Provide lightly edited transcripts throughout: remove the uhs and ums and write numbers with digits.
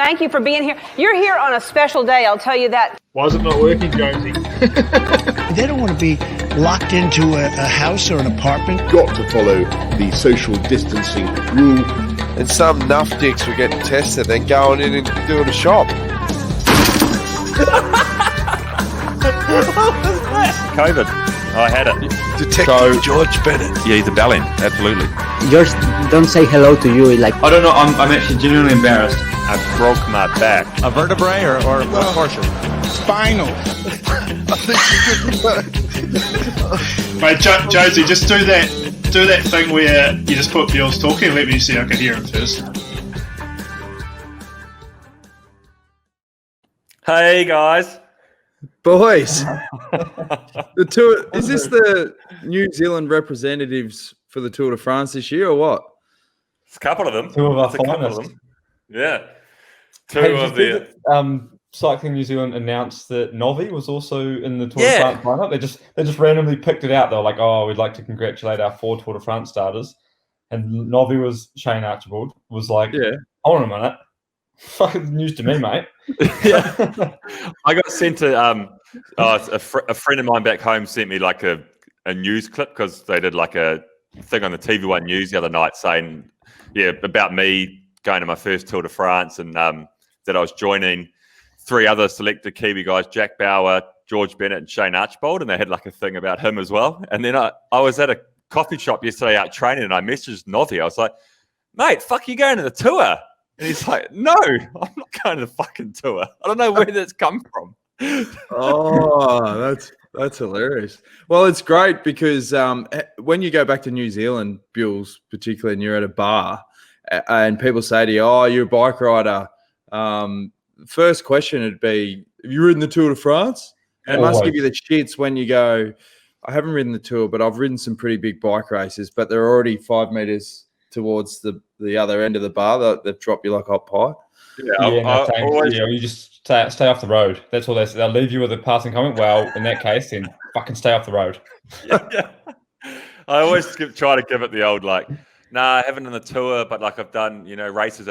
Thank you for being here. You're here on a special day, I'll tell you that. Why is it not working, Jonesy? They don't want to be locked into a house or an apartment. Got to follow the social distancing rule. And some nuff dicks were getting tested, then going in and doing a shop. COVID. I had it. Detective George Bennett. Yeah, he's a bellend. Absolutely. Yours don't say hello to you. Like, I don't know. I'm actually genuinely embarrassed. I broke my back. A vertebrae or a portion? Spinal. Right, Jonesy, just do that thing where you just put Bill's talking and let me see I can hear him first. Hey guys. Boys, the tour, is this the New Zealand representatives for the Tour de France this year or what? It's a couple of them. Two of our It's a couple finalists. of them. Yeah. Hey, Cycling New Zealand announced that Novi was also in the Tour de France lineup. They just randomly picked it out. They were like, "Oh, we'd like to congratulate our 4 Tour de France starters." And Novi was Shane Archibald. Was like, Yeah. "Hold on a minute, fucking news to me, mate." Yeah. I got sent a friend of mine back home sent me like a news clip because they did like a thing on the TV1 News the other night saying, about me going to my first Tour de France and that I was joining 3 other selected Kiwi guys, Jack Bauer, George Bennett and Shane Archibald, and they had like a thing about him as well. And then I was at a coffee shop yesterday out training and I messaged Novi. I was like, "Mate, fuck, you going to the tour?" And he's like, "No, I'm not going to the fucking tour." I don't know where that's come from. Oh, that's hilarious. Well, it's great because when you go back to New Zealand, Bills, particularly, and you're at a bar and people say to you, "Oh, you're a bike rider." First question would be, "Have you ridden the Tour de France?" And it must give you the shits when you go, "I haven't ridden the Tour, but I've ridden some pretty big bike races," but they're already 5 meters towards the other end of the bar. They've dropped you like hot pie. You just stay off the road. That's all they say. They'll leave you with a passing comment. Well, in that case, then fucking stay off the road. Yeah. I always try to give it the old like, "Nah, I haven't done the tour, but like I've done, races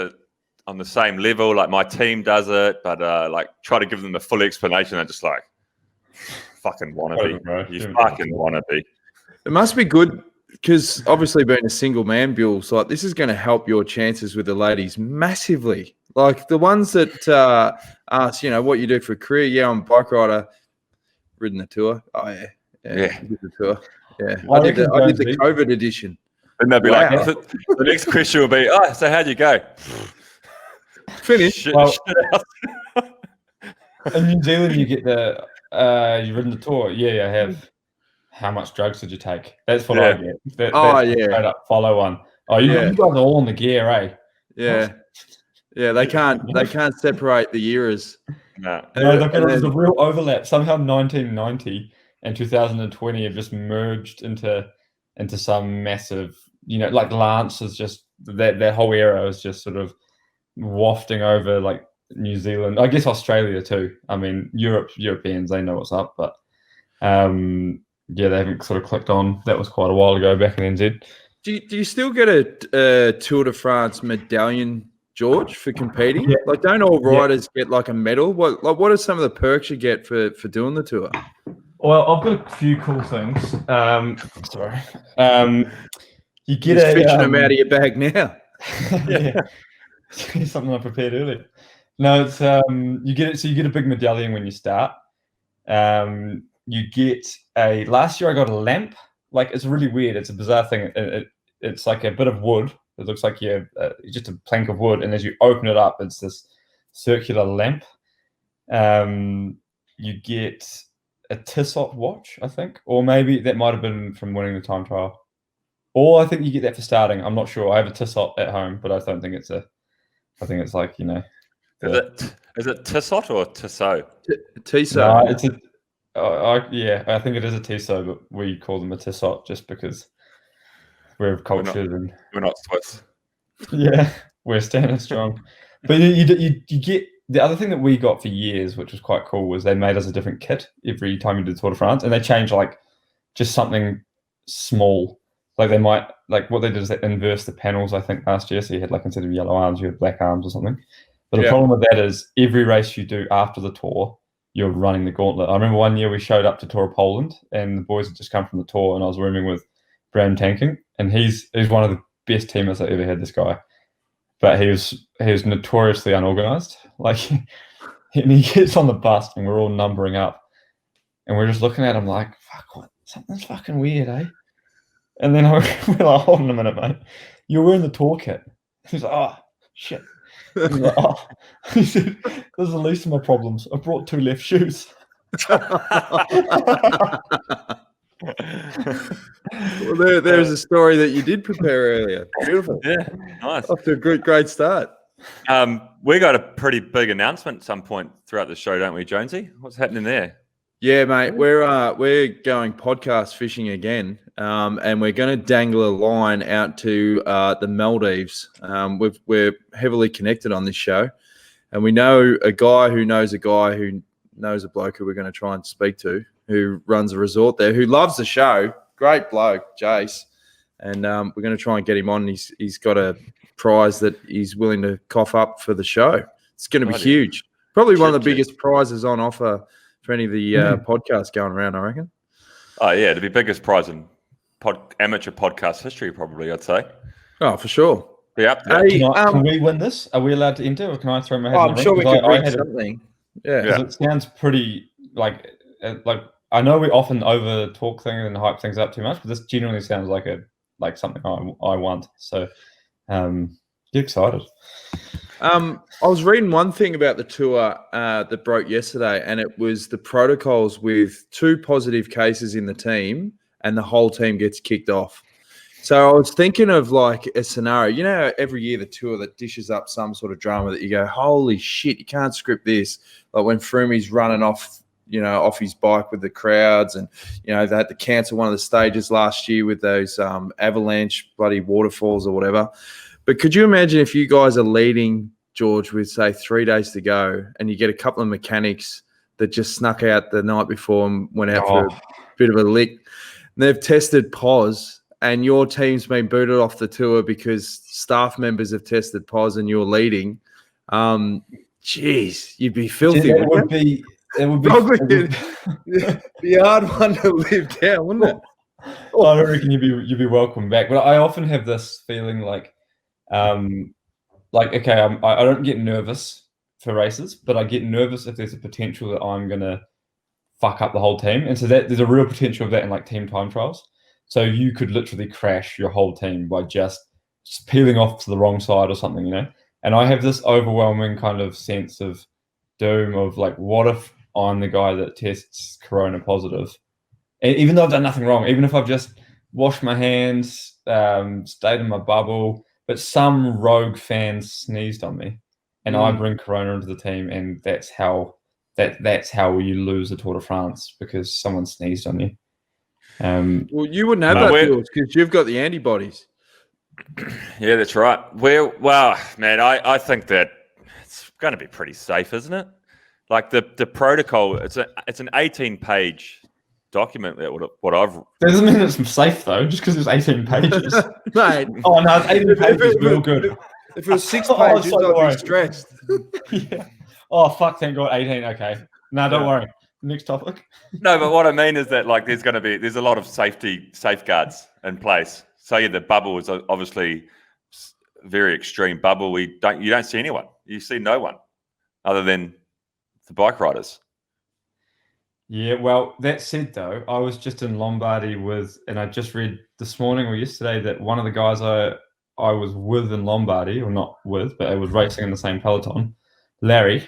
on the same level. Like my team does it, but like try to give them the full explanation." They're just like, "Fucking wannabe, you fucking wannabe." It must be good because obviously being a single man, Bill, so like this is going to help your chances with the ladies massively. Like the ones that ask, what you do for a career. Yeah, I'm a bike rider, ridden the tour. Oh yeah. Did the tour. Yeah, I did the COVID edition. And they'll be like, the next question will be, "Oh, so how'd you go?" Finish. Well, in New Zealand, you get the you've ridden the tour. Yeah, I have. How much drugs did you take? That's what I get. That's straight up follow one. Oh, you guys are all in the gear, eh? Yeah. Yeah, they can't separate the eras. No, there's a real overlap. Somehow 1990 and 2020 have just merged into some massive, like Lance is just that whole era is just sort of wafting over like New Zealand. I guess Australia too. I mean, Europeans, they know what's up, but they haven't sort of clicked on. That was quite a while ago back in NZ. Do you still get a Tour de France medallion, George, for competing? Yeah. Like, don't all riders get like a medal? What are some of the perks you get for doing the tour? Well, I've got a few cool things. Sorry. You get Just fishing them out of your bag now. Yeah. Something I prepared earlier. No, it's you get it. So you get a big medallion when you start. You get last year I got a lamp. Like, it's really weird. It's a bizarre thing. It's like a bit of wood. It looks like you have just a plank of wood, and as you open it up, it's this circular lamp. You get a Tissot watch, I think, or maybe that might have been from winning the time trial. Or I think you get that for starting. I'm not sure. I have a Tissot at home, but I don't think it's I think it's like, Is it Tissot or Tissot? Tissot. No, it's I think it is a Tissot, but we call them a Tissot just because we're cultured and we're not Swiss. Yeah, we're standing strong. But you get the other thing that we got for years, which was quite cool, was they made us a different kit every time you did Tour de France, and they changed like just something small. Like they might what they did is they inverse the panels, I think, last year. So you had like instead of yellow arms, you had black arms or something. But the Yeah. problem with that is every race you do after the Tour, you're running the gauntlet. I remember one year we showed up to Tour of Poland, and the boys had just come from the Tour, and I was rooming with Bram Tanking, and he's one of the best teammates I ever had. This guy, but he was notoriously unorganized. Like, and he gets on the bus, and we're all numbering up, and we're just looking at him like, "Fuck, what? Something's fucking weird, eh?" And then we're like, "Hold on a minute, mate. You're wearing the Tour kit." He's like, "Oh shit." He's like, "Oh," he said, "This is the least of my problems. I brought 2 left shoes." Well, there's a story that you did prepare earlier. Beautiful. Yeah, nice. Off to a great start. We got a pretty big announcement at some point throughout the show, don't we, Jonesy? What's happening there? Yeah, mate, we're going podcast fishing again, and we're going to dangle a line out to the Maldives. We're heavily connected on this show, and we know a guy who knows a guy who knows a bloke who we're going to try and speak to, who runs a resort there, who loves the show. Great bloke, Jace, and we're going to try and get him on. He's got a prize that he's willing to cough up for the show. It's going to be huge. Probably one of the biggest prizes on offer for any of the podcasts going around, I reckon. Oh, yeah, the biggest prize in amateur podcast history, probably, I'd say. Oh, for sure. Yep. Hey, Can we win this? Are we allowed to enter, or can I throw my head in I'm the sure ring? we could I rig had something. Yeah. because it sounds pretty like I know we often over talk things and hype things up too much, but this genuinely sounds like something I want. So get excited. I was reading one thing about the tour that broke yesterday, and it was the protocols with 2 positive cases in the team, and the whole team gets kicked off. So I was thinking of like a scenario. You know, every year the tour that dishes up some sort of drama that you go, holy shit, you can't script this. Like when Froome's running off his bike with the crowds, and they had to cancel one of the stages last year with those avalanche bloody waterfalls or whatever. But could you imagine if you guys are leading, George, with say 3 days to go, and you get a couple of mechanics that just snuck out the night before and went out for a bit of a lick, and they've tested POS, and your team's been booted off the tour because staff members have tested POS and you're leading. Geez, you'd be filthy. Yeah, it would be a hard one to live down, wouldn't it? I reckon you'd be welcome back. But I often have this feeling like okay, I don't get nervous for races, but I get nervous if there's a potential that I'm gonna fuck up the whole team, and so that there's a real potential of that in like team time trials. So you could literally crash your whole team by just peeling off to the wrong side or something, And I have this overwhelming kind of sense of doom of like, what if I'm the guy that tests corona positive? And even though I've done nothing wrong, even if I've just washed my hands, stayed in my bubble, but some rogue fan sneezed on me, and I bring corona into the team, and that's how you lose the Tour de France, because someone sneezed on you. Well, you wouldn't have that because you've got the antibodies. Yeah, that's right. Well, man, I think that it's going to be pretty safe, isn't it? Like the protocol, it's an 18-page document that what I've. Doesn't mean it's safe though, just because it's 18 pages. Mate. Oh no, it's 18 pages. Real good. If it was 6 pages, I'd be stressed. Yeah. Oh fuck! Thank God, 18. Okay. No, don't worry. Next topic. No, but what I mean is that like there's a lot of safeguards in place. So yeah, the bubble is obviously very extreme bubble. You don't see anyone. You see no one other than the bike riders. Yeah, well, that said though, I was just in Lombardy and I just read this morning or yesterday that one of the guys I was with in Lombardy, or not with, but I was racing in the same peloton, Larry.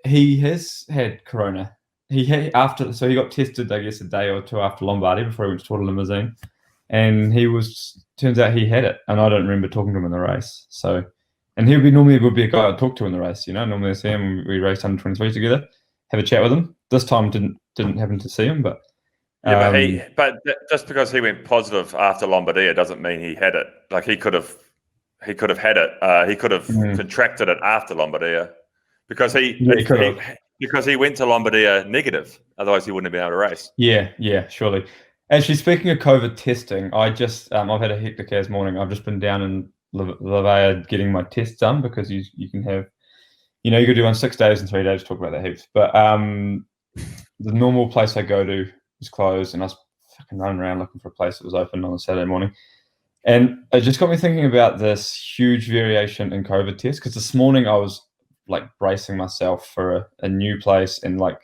He has had corona. He got tested, I guess, a day or two after Lombardy before he went to Tour de Limousine, and turns out he had it, and I don't remember talking to him in the race. So, and normally would be a guy I'd talk to in the race. Normally I see him, we raced under 23 together, have a chat with him. This time didn't happen to see him, but but just because he went positive after Lombardia doesn't mean he had it. Like he could have had it. He could have contracted it after Lombardia. Because he went to Lombardia negative, otherwise he wouldn't have been able to race. Yeah, surely. Actually, speaking of COVID testing, I just I've had a hectic ass morning. I've just been down in Lavaya getting my test done because you can have, you got to do on 6 days and 3 days. Talk about that heaps. But the normal place I go to was closed, and I was fucking running around looking for a place that was open on a Saturday morning. And it just got me thinking about this huge variation in COVID tests, because this morning I was like bracing myself for a new place, and like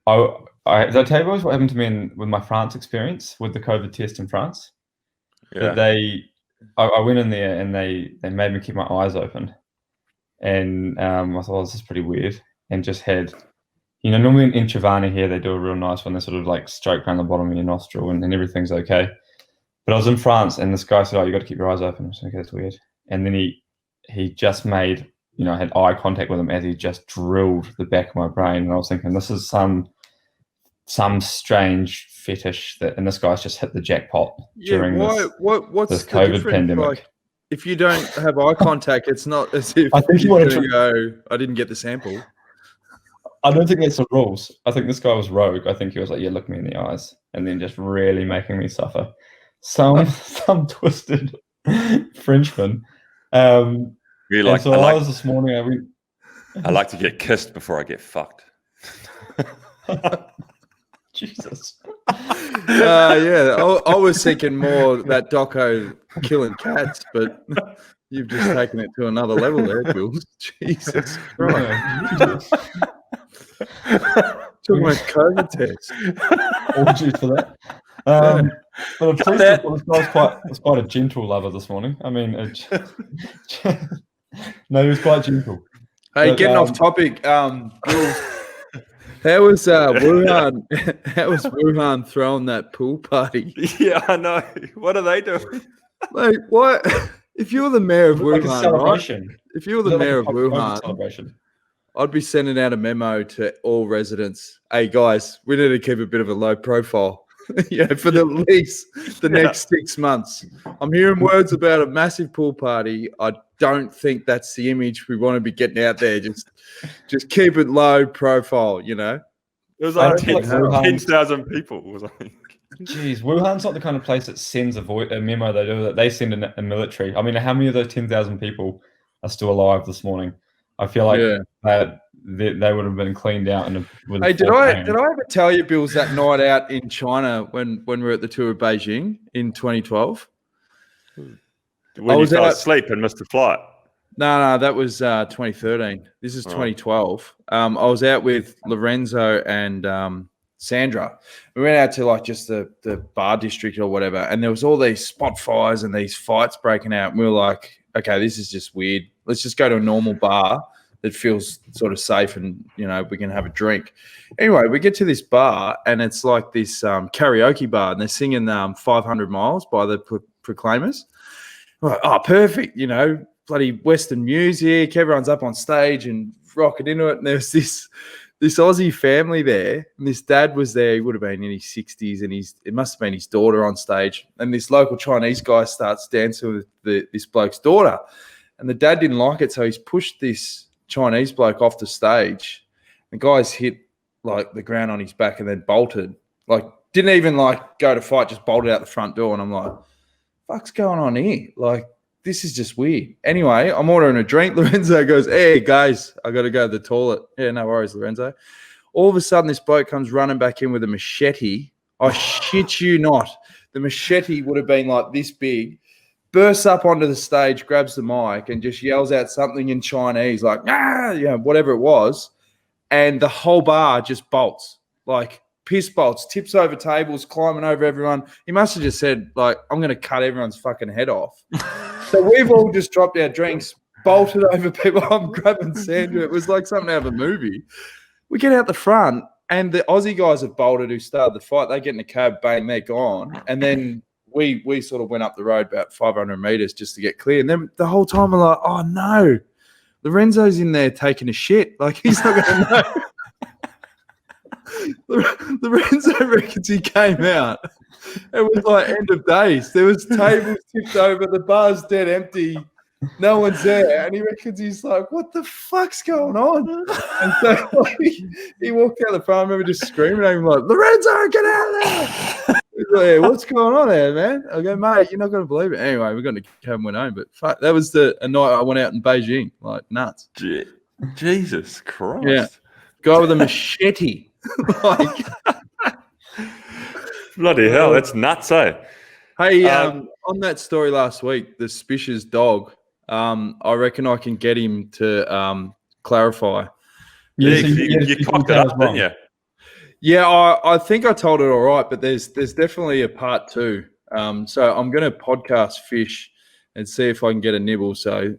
did I tell you guys what happened to me with my France experience with the COVID test in France? Yeah. That I went in there and they made me keep my eyes open, and I thought, this is pretty weird, and just had, normally in Chivana here they do a real nice one. They sort of like stroke around the bottom of your nostril and everything's okay. But I was in France and this guy said, "Oh, you got to keep your eyes open." I was like, "Okay, that's weird." And then he just made, I had eye contact with him as he just drilled the back of my brain, and I was thinking, this is some strange fetish and this guy's just hit the jackpot during what's this the COVID difference? pandemic. Like, if you don't have eye contact, it's not as if I think you're going to go, "I didn't get the sample." I don't think that's the rules. I think this guy was rogue. I think he was like, "Yeah, look me in the eyes," and then just really making me suffer. Some twisted Frenchman. Really like, so I was this morning. I like to get kissed before I get fucked. Jesus. Yeah, I was thinking more that doco killing cats, but you've just taken it to another level there, Jules. Jesus Christ. Talking about COVID tests. All due for that. But at least it was quite a gentle lover this morning. I mean, no, he was quite gentle. Hey, but, getting off topic, Jules, how was Wuhan? How was Wuhan throwing that pool party? Yeah, I know. What are they doing? Like, what? If you were the mayor of Like Wuhan, a celebration. right? If you were the mayor of Wuhan, celebration. I'd be sending out a memo to all residents. Hey guys, we need to keep a bit of a low profile. For at least the next 6 months. I'm hearing words about a massive pool party. I don't think that's the image we want to be getting out there. Just keep it low profile, It was like 10,000 people. Was like, Jeez, Wuhan's not the kind of place that sends a memo. They do that. They send a military. I mean, how many of those 10,000 people are still alive this morning? I feel like they would have been cleaned out. Hey, did I ever tell you, Bills, that night out in China when we were at the tour of Beijing in 2012? When you fell asleep and missed the flight? No, that was 2013. This is 2012. I was out with Lorenzo and Sandra. We went out to like just the bar district or whatever, and there was all these spot fires and these fights breaking out. And we were like, okay, this is just weird. Let's just go to a normal bar that feels sort of safe and, we can have a drink. Anyway, we get to this bar and it's like this karaoke bar, and they're singing 500 Miles by the Proclaimers. We're like, oh, perfect, bloody Western music. Everyone's up on stage and rocking into it. And there's this Aussie family there, and this dad was there. He would have been in his 60s, and it must have been his daughter on stage. And this local Chinese guy starts dancing with this bloke's daughter. And the dad didn't like it, so he's pushed this Chinese bloke off the stage. The guy's hit like the ground on his back and then bolted. Like, didn't even like go to fight, just bolted out the front door. And I'm like, fuck's going on here? Like, this is just weird. Anyway, I'm ordering a drink. Lorenzo goes, "Hey guys, I got to go to the toilet." Yeah, no worries, Lorenzo. All of a sudden, this bloke comes running back in with a machete. I shit you not. The machete would have been like this big. Bursts up onto the stage, grabs the mic, and just yells out something in Chinese, like, whatever it was. And the whole bar just bolts, like piss bolts, tips over tables, climbing over everyone. He must have just said, like, I'm going to cut everyone's fucking head off. So we've all just dropped our drinks, bolted over people. I'm grabbing Sandra. It was like something out of a movie. We get out the front, and the Aussie guys have bolted who started the fight. They get in a cab, bang, they're gone. And then we sort of went up the road about 500 meters just to get clear. And then the whole time we're like, oh no, Lorenzo's in there taking a shit. Like, he's not going to know. Lorenzo reckons he came out. It was like end of days. There was tables tipped over. The bar's dead empty. No one's there. And he reckons he's like, what the fuck's going on? And so he walked out the front. I remember just screaming at him like, Lorenzo, get out of there. He's like, "Hey, what's going on there, man?" I go, "Mate, you're not going to believe it." Anyway, we're going to Cabin went home, but fuck, that was a night I went out in Beijing, like nuts. Jesus Christ. Yeah, guy with a machete. Like, bloody hell, that's nuts, eh? hey, on that story last week, the Spish's dog. I reckon I can get him to clarify. Yeah, you cocked it up, didn't you? Yeah, I think I told it all right, but there's definitely a part 2. So I'm going to podcast Fish and see if I can get a nibble. So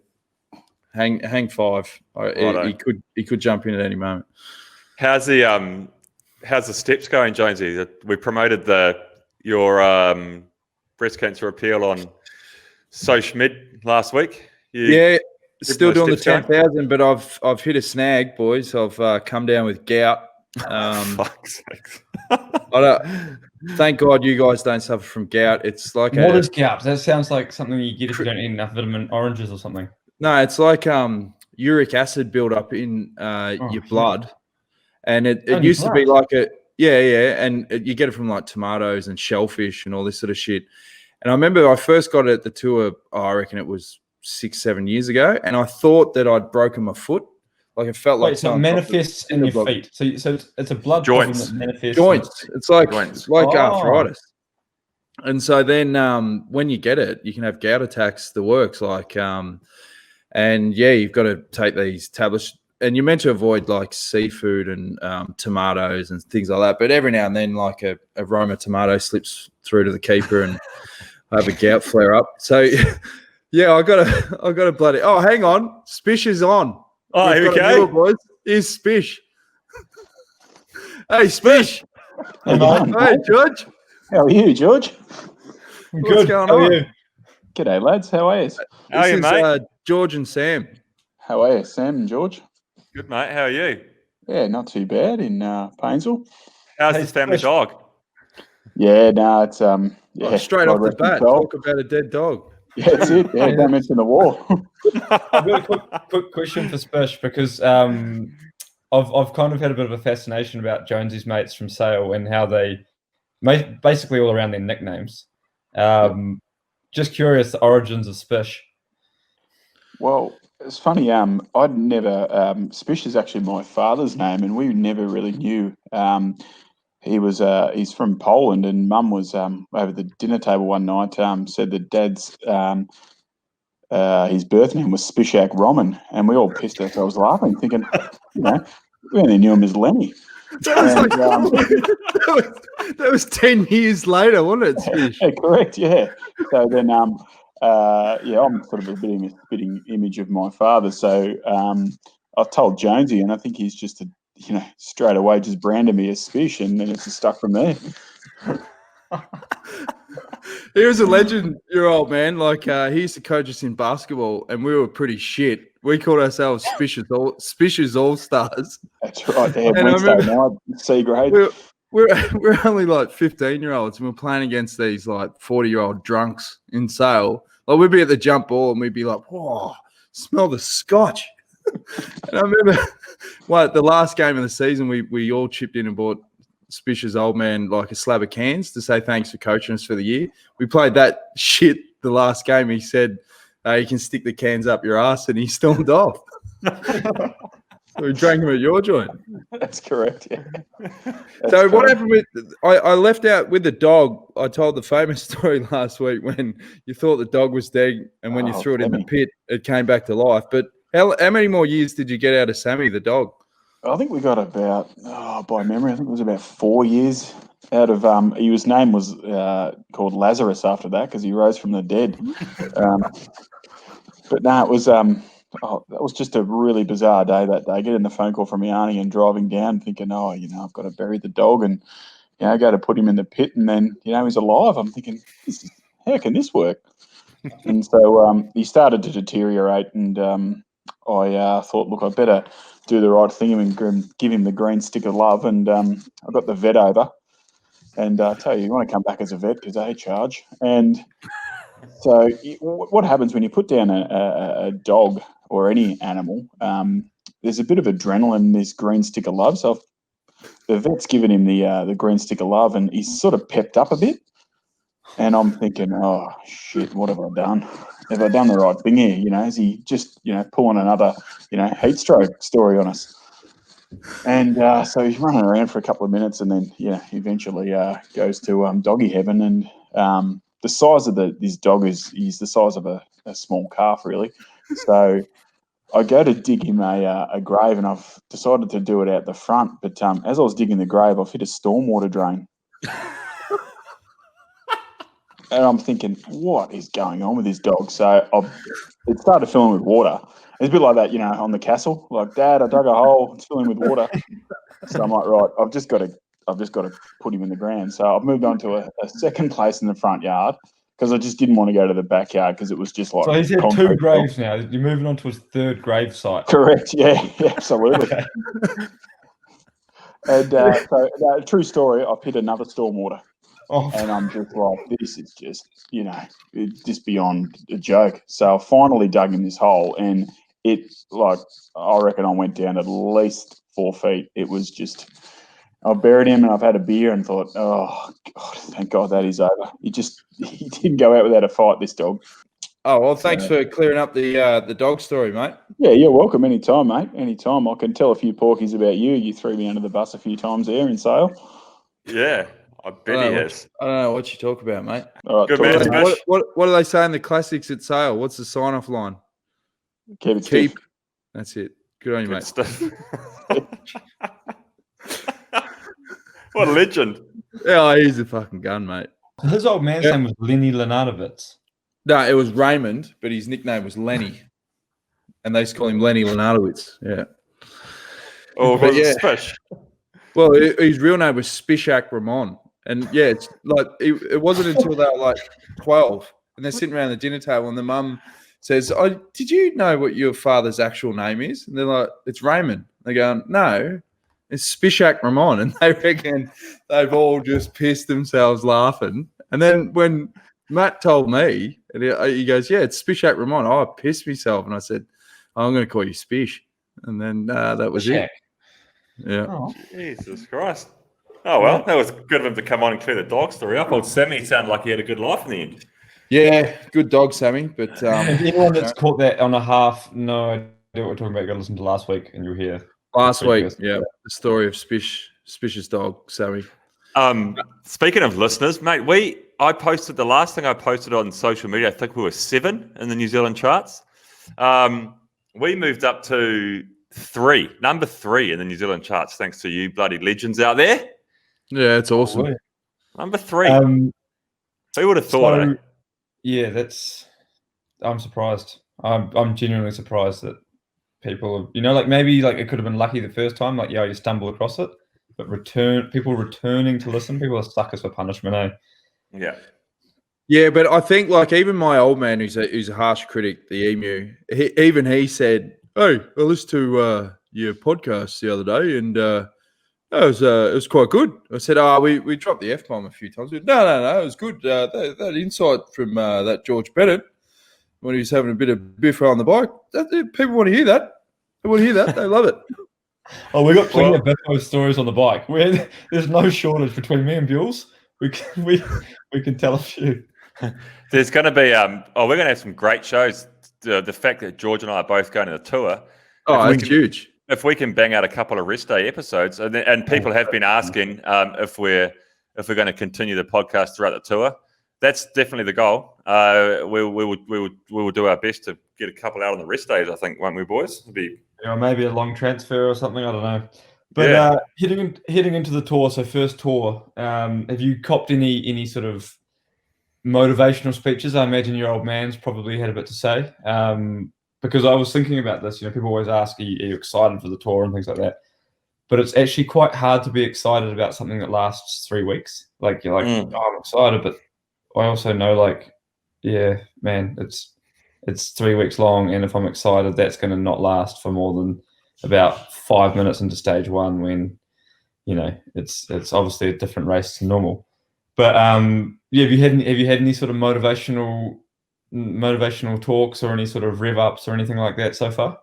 hang 5. He could jump in at any moment. How's the steps going, Jonesy? We promoted your breast cancer appeal on Social Mid last week. Still doing the 10,000, but I've hit a snag, boys. I've come down with gout. Fuck's sakes. Thank God you guys don't suffer from gout. It's like what is gout? That sounds like something you get if you don't eat enough vitamin oranges or something. No, it's like uric acid buildup in your blood, and it used to be like and you get it from like tomatoes and shellfish and all this sort of shit. And I remember I first got it at the tour. I reckon it was 6-7 years ago, and I thought that I'd broken my foot. Like it felt like so it manifests in your feet. So it's a blood problem that manifests joints. It's like arthritis. And so then when you get it, you can have gout attacks. The works and you've got to take these tablets. And you're meant to avoid like seafood and tomatoes and things like that. But every now and then, like a Roma tomato slips through to the keeper, and I have a gout flare up. So yeah, I got a bloody. Oh, hang on, Spish is on. Oh, here we go, boys. Here's Spish. Hey, Spish. Hey, George. How are you, George? What's going on? G'day, lads. How are you? How are you, mate? George and Sam. How are you, Sam and George? Good, mate. How are you? Yeah, not too bad in Painesville. How's this family dog? Yeah, no, it's straight off the bat, talk about a dead dog. Yeah, that's it. Yeah, don't mention the war. I've got a quick question for Spish, because I've kind of had a bit of a fascination about Jonesy's mates from Sale and how they basically all around their nicknames. Just curious, the origins of Spish. Well, it's funny. I'd never. Spish is actually my father's name, and we never really knew. He's from Poland, and Mum was over the dinner table one night. Said that Dad's his birth name was Spishak Roman, and we all pissed ourselves laughing, thinking, we only knew him as Lenny. That was 10 years later, wasn't it, Spish? Yeah, correct. Yeah. So then, I'm sort of a spitting image of my father. So I've told Jonesy, and I think he's just straight away just branded me as Spish, and then it's just stuck from there. He was a legend, your old man. Like he used to coach us in basketball, and we were pretty shit. We called ourselves Spish's All Stars. That's right. They have Wednesday night, C grade. We're only like 15-year-olds, and we're playing against these like 40-year-old drunks in Sale. Like we'd be at the jump ball, and we'd be like, "Whoa, smell the scotch." And I remember, the last game of the season, we all chipped in and bought Spish's old man like a slab of cans to say thanks for coaching us for the year. We played that shit the last game. He said, "You can stick the cans up your ass," and he stormed off. So we drank him at your joint. That's correct. Yeah. So what happened with? I left out with the dog. I told the famous story last week when you thought the dog was dead, and when you threw it in the pit, it came back to life. But how many more years did you get out of Sammy, the dog? I think we got about, by memory, I think it was about 4 years out of. His name was called Lazarus after that because he rose from the dead. But no, it was. That was just a really bizarre day that day. Getting the phone call from my auntie and driving down, thinking, I've got to bury the dog and go to put him in the pit, and then he's alive. I'm thinking, how can this work? And so he started to deteriorate, and I thought, look, I better do the right thing and give him the green stick of love. And I got the vet over, and I tell you want to come back as a vet because they charge. And so what happens when you put down a dog or any animal? There's a bit of adrenaline, this green stick of love. So the vet's given him the green stick of love, and he's sort of pepped up a bit. And I'm thinking, oh shit, what have I done? Have I done the right thing here? Is he just pulling another heat stroke story on us? And so he's running around for a couple of minutes, and then eventually goes to doggy heaven. And the size of this dog he's the size of a small calf, really. So I go to dig him a grave, and I've decided to do it out the front. But as I was digging the grave, I've hit a stormwater drain. And I'm thinking, what is going on with this dog? So it started filling with water. It's a bit like that, on the castle. Like, Dad, I dug a hole. It's filling with water. So I'm like, right, I've just got to put him in the ground. So I've moved on to a second place in the front yard because I just didn't want to go to the backyard because it was just like. So he's had 2 graves now. You're moving on to his 3rd grave site. Correct. Yeah, absolutely. Okay. And so, true story. I've hit another stormwater. Oh. And I'm just like, this is just, it's just beyond a joke. So I finally dug in this hole, and I reckon I went down at least 4 feet. It was just, I buried him, and I've had a beer and thought, oh, God, thank God that is over. He didn't go out without a fight, this dog. Oh, well, thanks for clearing up the dog story, mate. Yeah, you're welcome. Anytime, mate. Anytime. I can tell a few porkies about you. You threw me under the bus a few times there in Sale. Yeah. I bet he has. I don't know what you talk about, mate. All right, good man, Spish. What do they say in the classics at Sale? What's the sign-off line? Keep. That's it. Good on you, mate. Stuff. What a legend. Yeah, he's a fucking gun, mate. His old man's name was Lenny Lenardovitz. No, it was Raymond, but his nickname was Lenny. And they used to call him Lenny Lenardovitz. Yeah. Oh, but yeah. Spish. Well, his real name was Spishak Ramon. And yeah, it's like it wasn't until they were like 12 and they're sitting around the dinner table and the mum says, "Oh, did you know what your father's actual name is?" And they're like, "It's Raymond." They go, "No, it's Spishak Ramon." And they reckon they've all just pissed themselves laughing. And then when Matt told me, and he goes, "Yeah, it's Spishak Ramon." Oh, I pissed myself. And I said, "Oh, I'm going to call you Spish." And then that was it. Yeah. Oh, Jesus Christ. Oh, well, that was good of him to come on and clear the dog story up. Old Sammy sounded like he had a good life in the end. Yeah, good dog, Sammy. But anyone that's caught that on a half, no idea what we're talking about, go listen to last week and you'll hear. Last week, yeah, the story of Spish's dog, Sammy. Speaking of listeners, mate, I posted the last thing I posted on social media, I think we were 7 in the New Zealand charts. We moved up to number 3 in the New Zealand charts, thanks to you bloody legends out there. Yeah, it's awesome. Oh, number 3. Who would have thought? So, yeah, I'm surprised. I'm genuinely surprised that people, maybe it could have been lucky the first time, you stumble across it, but people returning to listen, people are suckers for punishment, eh? Yeah. Yeah, but I think even my old man, who's a harsh critic, the Emu, he said, "Hey, I listened to your podcast the other day, and it was quite good." I said, we dropped the F-bomb a few times." Said, no, it was good. That insight from that George Bennett when he was having a bit of biff on the bike, people want to hear that. They want to hear that. They love it. Oh, we got plenty of Biffo stories on the bike. There's no shortage between me and Bewls. We can tell a few. There's going to be we're going to have some great shows. The fact that George and I are both going to the tour. Oh, it's huge. If we can bang out a couple of rest day episodes, and people have been asking if we're going to continue the podcast throughout the tour, that's definitely the goal. We will do our best to get a couple out on the rest days. I think, won't we, boys? It'll be maybe a long transfer or something. I don't know. But heading into the tour, so first tour, have you copped any sort of motivational speeches? I imagine your old man's probably had a bit to say. Because I was thinking about this, people always ask, are you excited for the tour and things like that? But it's actually quite hard to be excited about something that lasts 3 weeks. You're like, "Oh, I'm excited," but I also know, yeah, man, it's 3 weeks long, and if I'm excited, that's going to not last for more than about 5 minutes into stage 1 when, it's obviously a different race to normal. But have you had any sort of motivational talks or any sort of rev ups or anything like that so far?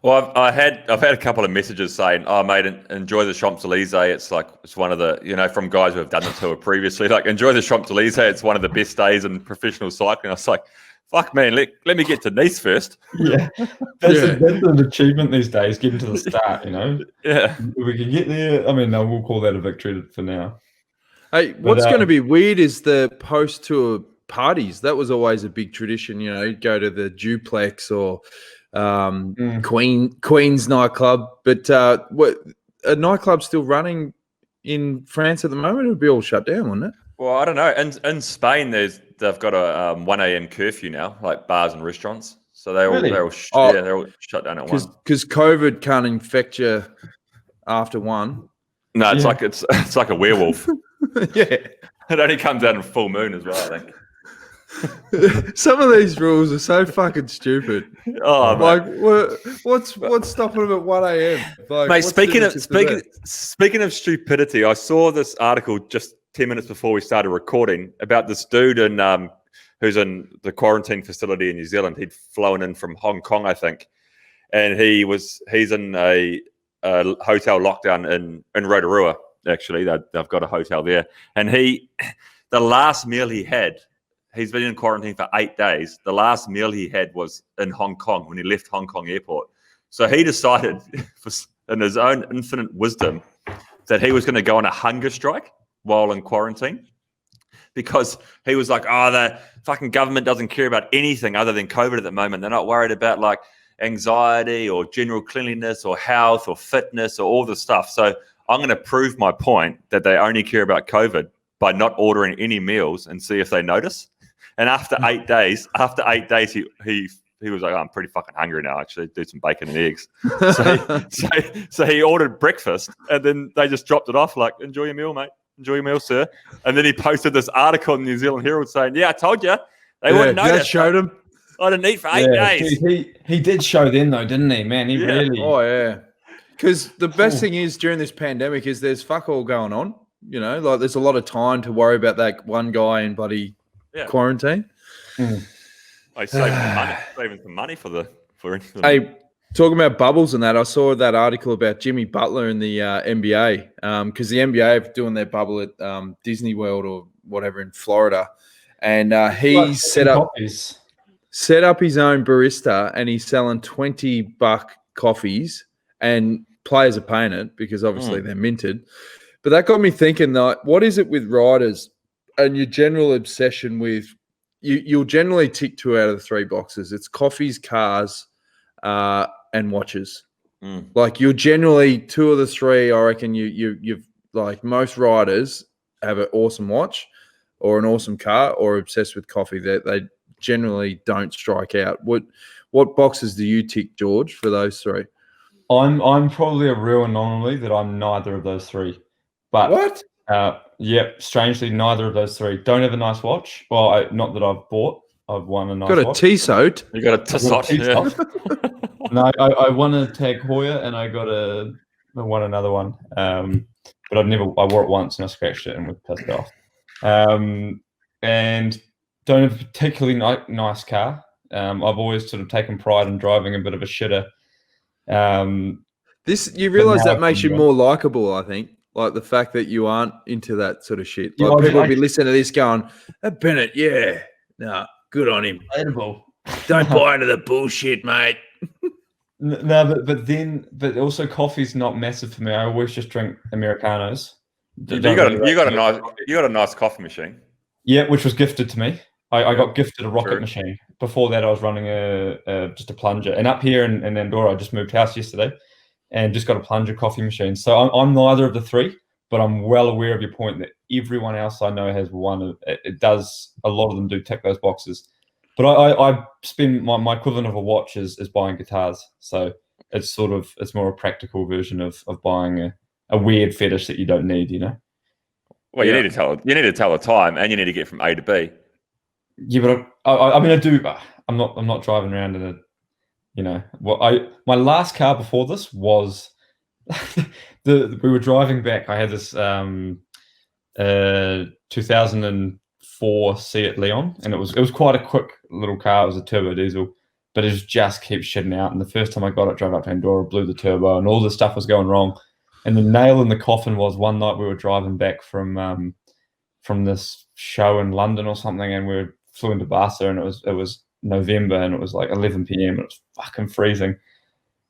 Well, I've had a couple of messages saying, "Oh, mate, enjoy the Champs Elysees. It's one of the from guys who have done the tour previously. Like, enjoy the Champs Elysees. It's one of the best days in professional cycling." I was like, "Fuck, man, let me get to Nice first." Yeah, that's an achievement these days. Getting to the start, Yeah, if we can get there. I mean, no, we'll call that a victory for now. Hey, what's going to be weird is the post-tour parties. That was always a big tradition. Go to the Duplex or Queen's nightclub. But what a nightclub still running in France at the moment? It would be all shut down, wouldn't it? Well, I don't know. In Spain, they've got a 1 a.m. curfew now, like bars and restaurants. So they're all shut down at 1. Because COVID can't infect you after 1. No, it's like a werewolf. Yeah, it only comes out in full moon as well, I think. Some of these rules are so fucking stupid. Oh, like what's stopping them at 1 a.m.? Like, mate, speaking of stupidity, I saw this article just 10 minutes before we started recording about this dude who's in the quarantine facility in New Zealand. He'd flown in from Hong Kong, I think, and he's in a hotel lockdown in Rotorua. Actually, they've got a hotel there, and the last meal he had. He's been in quarantine for 8 days. The last meal he had was in Hong Kong when he left Hong Kong airport. So he decided, in his own infinite wisdom, that he was going to go on a hunger strike while in quarantine, because he was like, "Oh, the fucking government doesn't care about anything other than COVID at the moment. They're not worried about like anxiety or general cleanliness or health or fitness or all this stuff. So I'm going to prove my point that they only care about COVID by not ordering any meals and see if they notice." And after 8 days, he was like, "Oh, I'm pretty fucking hungry now. Actually, do some bacon and eggs." So he ordered breakfast, and then they just dropped it off like, "Enjoy your meal, mate. Enjoy your meal, sir." And then he posted this article in the New Zealand Herald saying, "Yeah, I told you, they wouldn't notice." That showed him. I didn't eat for 8 days. Dude, he did show then though, didn't he? Man, he really. Oh yeah. Because the best thing is during this pandemic is there's fuck all going on. Like there's a lot of time to worry about that one guy in bloody quarantine. I saving some money for Hey, talking about bubbles and that, I saw that article about Jimmy Butler in the NBA because the NBA are doing their bubble at Disney World or whatever in Florida, and he set up his own barista, and he's selling $20 coffees, and players are paying it because obviously they're minted. But that got me thinking, that what is it with riders and your general obsession with you'll generally tick 2 out of the 3 boxes. It's coffees, cars, and watches. Like you're generally 2 of the 3. I reckon you've like most riders have an awesome watch or an awesome car or obsessed with coffee. They generally don't strike out. What boxes do you tick, George, for those 3? I'm probably a real anomaly that I'm neither of those 3. But what? Yep, strangely, neither of those 3. Don't have a nice watch. Well, not that I've bought. I've won a nice watch. Got a Tissot. You got a Tissot. Yeah. No, I won a Tag Heuer and I won another one. But I wore it once and I scratched it and was pissed off. And don't have a particularly nice car. I've always sort of taken pride in driving a bit of a shitter. You realise that makes you more likable, I think. Like the fact that you aren't into that sort of shit. Like people will be listening to this going, Bennett, good on him. Relatable. Don't buy into the bullshit, mate. No, but also coffee's not massive for me. I always just drink Americanos. You got a nice coffee machine. Yeah, which was gifted to me. I got gifted a rocket machine. Before that, I was running just a plunger. And up here in Andorra, I just moved house yesterday and just got a plunger coffee machine. So I'm neither of the 3, but I'm well aware of your point that everyone else I know has one. It does, a lot of them do tick those boxes. But I spend my equivalent of a watch is buying guitars. So it's more a practical version of buying a weird fetish that you don't need, Well, you need to tell the time, and you need to get from A to B. Yeah, but I do. I'm not driving around in a, my last car before this was we were driving back. I had this 2004 Seat Leon, and it was quite a quick little car. It was a turbo diesel, but it just keeps shitting out. And the first time I got it, drove up to Andorra, blew the turbo, and all this stuff was going wrong. And the nail in the coffin was one night we were driving back from this show in London or something, and we flew into Barca, and it was November, and it was like 11 p.m. and it was fucking freezing.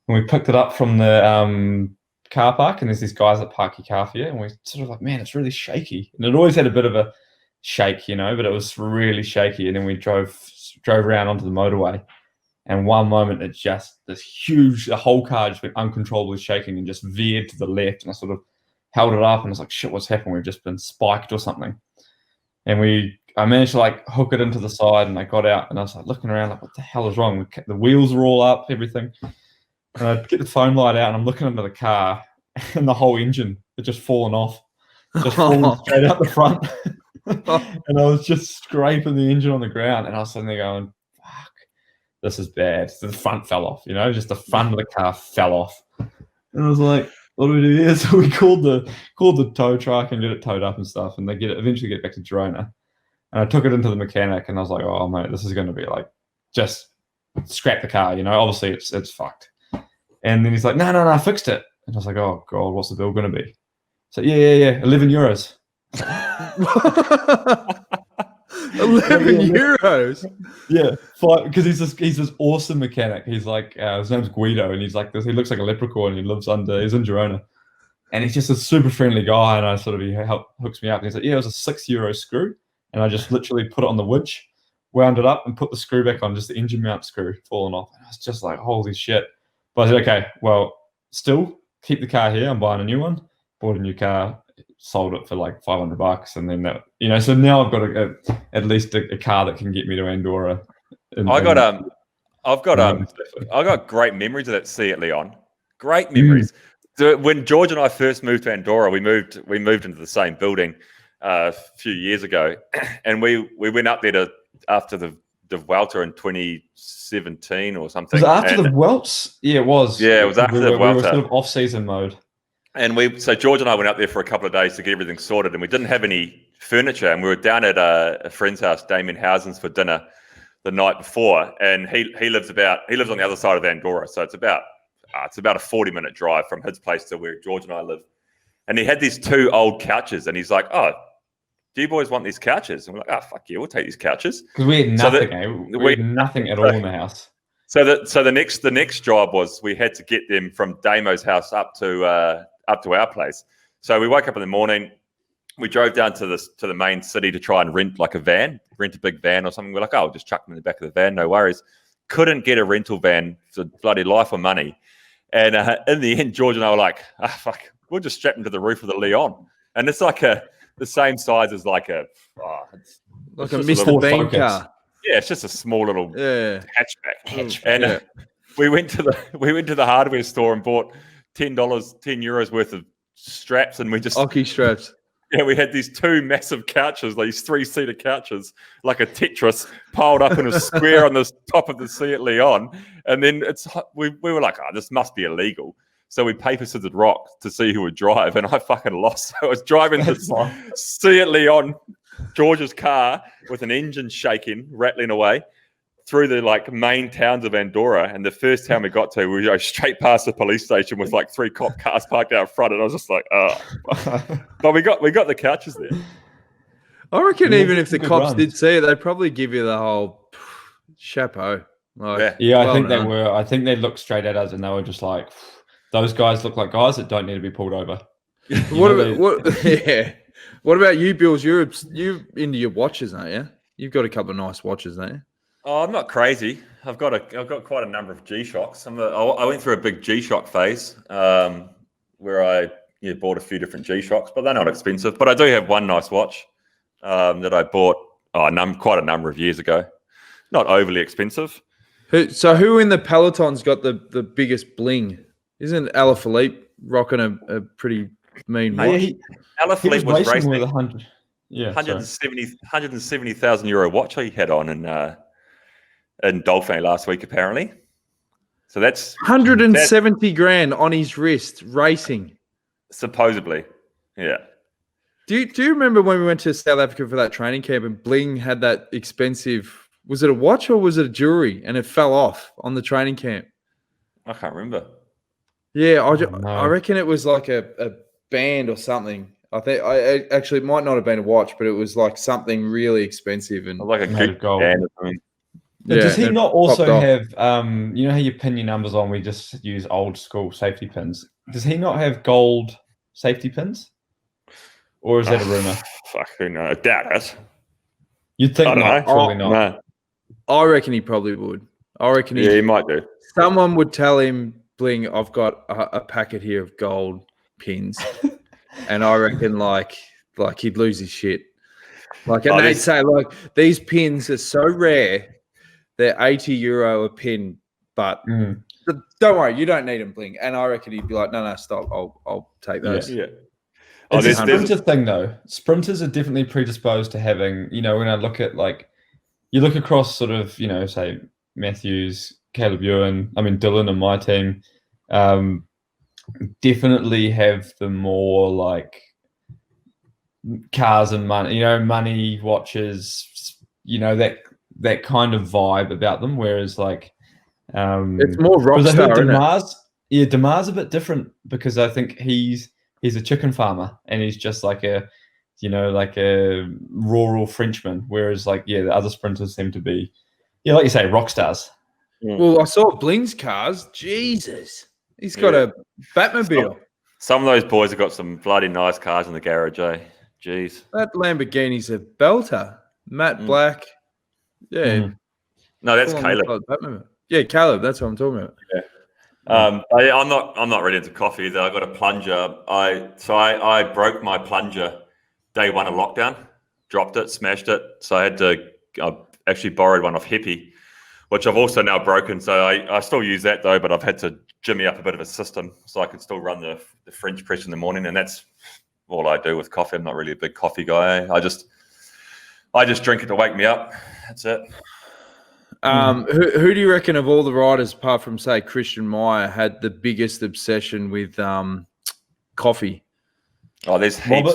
And we picked it up from the car park, and there's these guys that park your car for you, and we sort of like, man, it's really shaky. And it always had a bit of a shake, but it was really shaky. And then we drove around onto the motorway, and one moment it just the whole car just went uncontrollably shaking and just veered to the left, and I sort of held it up and I was like, shit, what's happened? We've just been spiked or something. And I managed to like hook it into the side, and I got out and I was like looking around like, what the hell is wrong? The wheels are all up, everything. And I get the phone light out and I'm looking under the car, and the whole engine had just fallen off, just fallen straight out the front. And I was just scraping the engine on the ground, and I was sitting there going, fuck, this is bad. So the front fell off, just the front of the car fell off. And I was like, what do we do here? So we called the tow truck and get it towed up and stuff, and they eventually get back to Girona. And I took it into the mechanic, and I was like, oh mate, this is going to be like, just scrap the car, obviously it's fucked. And then he's like, no, I fixed it. And I was like, oh god, what's the bill going to be? So yeah, 11 euros. 11 euros. Yeah, because he's this awesome mechanic. He's like, his name's Guido, and he's like this. He looks like a leprechaun. And he's in Girona, and he's just a super friendly guy. And he hooks me up, and he's like, yeah, it was a €6 screw, and I just literally put it on the winch, wound it up, and put the screw back on, just the engine mount screw falling off. And I was just like, holy shit. But I said, okay, well, still keep the car here. I'm buying a new one. Bought a new car. Sold it for like $500, and then that, so now I've got at least a car that can get me to Andorra. I've got great memories of that Seat Leon. Great memories. So when George and I first moved to Andorra, we moved into the same building a few years ago, and we went up there after the Vuelta in 2017 or something. Was it after the Vuelta? Yeah, it was. Yeah, it was after the Vuelta. We were sort of off-season mode. And so George and I went up there for a couple of days to get everything sorted, and we didn't have any furniture, and we were down at a friend's house, Damien Housen's, for dinner the night before, and he lives on the other side of Andorra, so it's about a 40-minute drive from his place to where George and I live. And he had these two old couches, and he's like, oh, do you boys want these couches? And we're like, oh, fuck yeah, we'll take these couches. Because we had nothing, we had nothing at all in the house. So the next job was we had to get them from Damo's house up to our place. So we woke up in the morning, we drove down to the main city to try and rent a big van or something. We're like, oh, I'll just chuck them in the back of the van, no worries. Couldn't get a rental van for bloody life or money. And in the end, George and I were like, fuck, we'll just strap them to the roof of the Leon. And it's like the same size as like a Mr. Bean car. Yeah, it's just a small little hatchback. And we went to the hardware store and bought €10 worth of straps, and we just Oki straps. Yeah, we had these two massive couches, these 3-seater couches, like a Tetris, piled up in a square on the top of the Seat Leon. And then we were like, oh, this must be illegal. So we paper scissors rock to see who would drive, and I fucking lost. So I was driving this Seat Leon, George's car, with an engine shaking, rattling away through the main towns of Andorra. And the first town we got to, we go straight past the police station with 3 cop cars parked out front, and I was just like, oh. But we got the couches there. I reckon even if the cops did see it, they'd probably give you the whole chapeau. I think they were. I think they looked straight at us and they were just like, those guys look like guys that don't need to be pulled over. What about you, Bills? You're into your watches, aren't you? You've got a couple of nice watches, don't you? Oh, I'm not crazy. I've got quite a number of G-Shocks. I went through a big G-Shock phase where I bought a few different G-Shocks, but they're not expensive. But I do have one nice watch that I bought quite a number of years ago. Not overly expensive. So who in the peloton's got the biggest bling? Isn't Alaphilippe rocking a pretty mean watch? Alaphilippe was racing with 100. Yeah, €170,000 watch he had on in Dauphiné last week, apparently. So that's 170 grand on his wrist racing. Supposedly, yeah. Do you remember when we went to South Africa for that training camp and Bling had that expensive Was it a watch or was it a jewelry? And it fell off on the training camp. I can't remember. Yeah, no. I reckon it was like a band or something. I think actually it might not have been a watch, but it was like something really expensive and Like a Made of good gold. band or something. But does he and it not popped also off. have, you know how you pin your numbers on, we just use old school safety pins. Does he not have gold safety pins? Or is that a rumor? Fuck, who knows? I doubt it. You'd think I don't not, know. surely not. No. I reckon he probably would. I reckon Yeah, he might do. someone would tell him, Bling, I've got a packet here of gold pins. And I reckon like he'd lose his shit. Like, and they'd say, like, these pins are so rare, they're €80 a pin, but don't worry, you don't need them, Bling. And I reckon he'd be like, no, stop, I'll take those. Yeah. It's a there's- sprinter thing, though. Sprinters are definitely predisposed to having, you know, when I look at, like, you look across sort of, you know, say, Matthews, Caleb Ewan, I mean, Dylan and my team, definitely have the more, like, cars and money, you know, money, watches, you know, that kind of vibe about them. Whereas, like, It's more rock because I heard star, isn't it? Damar's a bit different because I think he's a chicken farmer and he's just like a, you know, like a rural Frenchman. Whereas, like, yeah, the other sprinters seem to be, yeah, like you say, rock stars. Well, I saw Bling's cars. Jesus. He's got a Batmobile. Some of those boys have got some bloody nice cars in the garage, eh? Jeez. That Lamborghini's a belter. Matte Black. Yeah. No, that's Full on Caleb. like Batmobile. Yeah, Caleb. That's what I'm talking about. I'm not really into coffee either. I got a plunger. I broke my plunger day one of lockdown, dropped it, smashed it. So I actually borrowed one off Hippie, which I've also now broken. So I still use that though, but I've had to jimmy up a bit of a system so I can still run the French press in the morning, and that's all I do with coffee. I'm not really a big coffee guy. I just drink it to wake me up. That's it. Who do you reckon of all the riders, apart from say Christian Meyer, had the biggest obsession with coffee? Oh, there's heaps.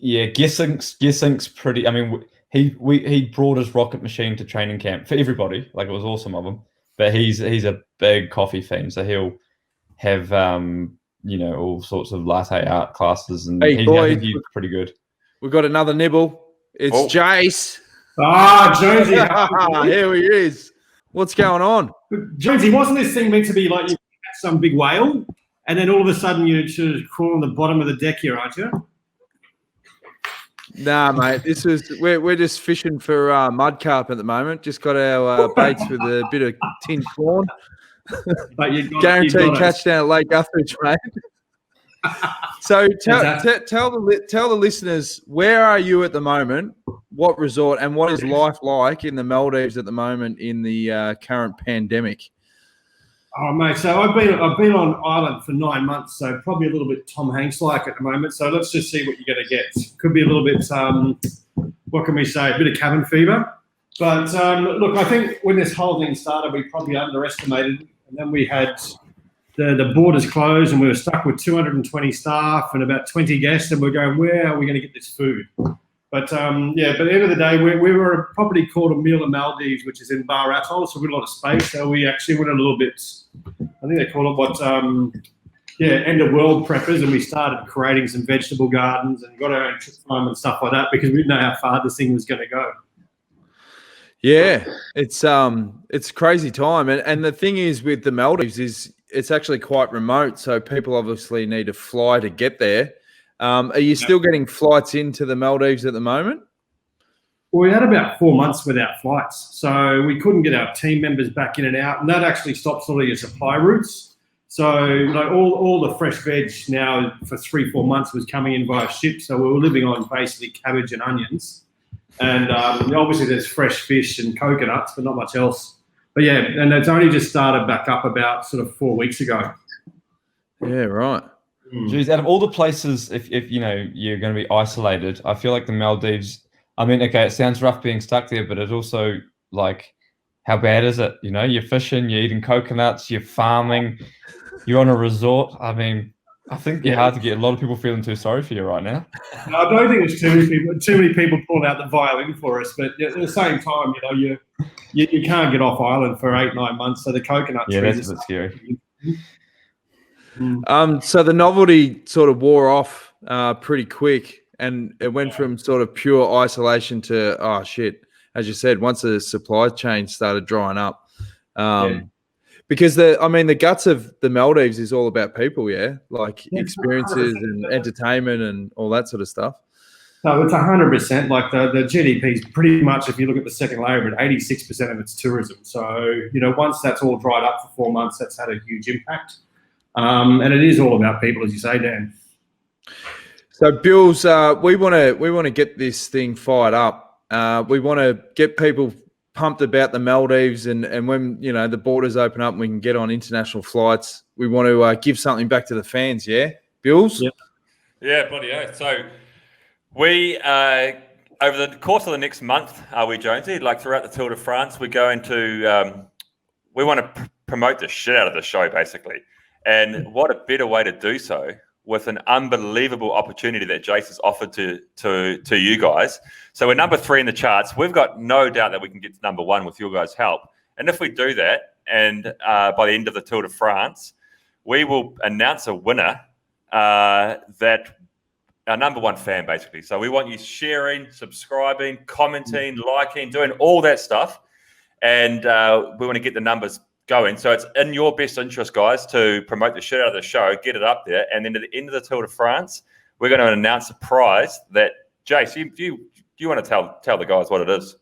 Yeah, Gessink's pretty. I mean, he brought his rocket machine to training camp for everybody. Like, it was awesome of him. But he's a big coffee fiend, so he'll have you know, all sorts of latte art classes, and I think he's pretty good. We've got another nibble. It's Jace. Jonesy. Here he is. What's going on? Jonesy, wasn't this thing meant to be like you catch some big whale, and then all of a sudden you sort of crawl on the bottom of the deck here, aren't you? Nah, mate. We're just fishing for mud carp at the moment. Just got our baits with a bit of tin corn. But Guaranteed catch down at Lake Guthridge, mate. So tell the listeners, where are you at the moment? What resort, and what is life like in the Maldives at the moment in the current pandemic? Oh, mate. So I've been on island for 9 months, so probably a little bit Tom Hanks-like at the moment. So let's just see what you're going to get. Could be a little bit, what can we say, a bit of cabin fever. But look, I think when this whole thing started, we probably underestimated, and then we had the borders closed, and we were stuck with 220 staff and about 20 guests, and we're going, where are we going to get this food? But but at the end of the day, we were a property called a Meal in Maldives, which is in Bar Atoll, so we've got a lot of space. So we actually went a little bit, I think they call it end of world preppers, and we started creating some vegetable gardens and got our own trip farm and stuff like that because we didn't know how far this thing was going to go. Yeah, it's a crazy time, and the thing is with the Maldives is it's actually quite remote, so people obviously need to fly to get there. Are you still getting flights into the Maldives at the moment? Well, we had about 4 months without flights, so we couldn't get our team members back in and out, and that actually stops all of your supply routes. So, you know, all the fresh veg now for 3-4 months was coming in via ship, so we were living on basically cabbage and onions. And obviously there's fresh fish and coconuts, but not much else. But yeah, and it's only just started back up about sort of 4 weeks ago. Yeah, right. Jeez, out of all the places, if you know you're going to be isolated, I feel like the Maldives. I mean, okay, it sounds rough being stuck there, but it's also like, how bad is it? You know, you're fishing, you're eating coconuts, you're farming, you're on a resort. I mean, I think you're hard to get a lot of people feeling too sorry for you right now. No, I don't think there's too many people pulling out the violin for us. But at the same time, you can't get off island for 8-9 months. So the coconut trees. That's a bit scary. So the novelty sort of wore off pretty quick, and it went from sort of pure isolation to, oh shit, as you said, once the supply chain started drying up. Because the guts of the Maldives is all about people, like experiences and entertainment and all that sort of stuff. No, it's 100%. Like the GDP is pretty much, if you look at the second layer of it, 86% of it's tourism. So, once that's all dried up for 4 months, that's had a huge impact. And it is all about people, as you say, Dan. So, Bills, we want to get this thing fired up. We want to get people pumped about the Maldives, and when the borders open up and we can get on international flights, we want to give something back to the fans. Yeah, Bills. Yeah, bloody oath. So we over the course of the next month, are we, Jonesy? Like throughout the Tour de France, we're going to we want to promote the shit out of the show, basically. And what a better way to do so with an unbelievable opportunity that Jace has offered to you guys. So we're number 3 in the charts. We've got no doubt that we can get to number 1 with your guys' help. And if we do that, and by the end of the Tour de France, we will announce a winner that our number 1 fan, basically. So we want you sharing, subscribing, commenting, liking, doing all that stuff. And we want to get the numbers going. So it's in your best interest, guys, to promote the shit out of the show, get it up there, and then at the end of the Tour de France, we're going to announce a prize that, Jace, do you want to tell the guys what it is?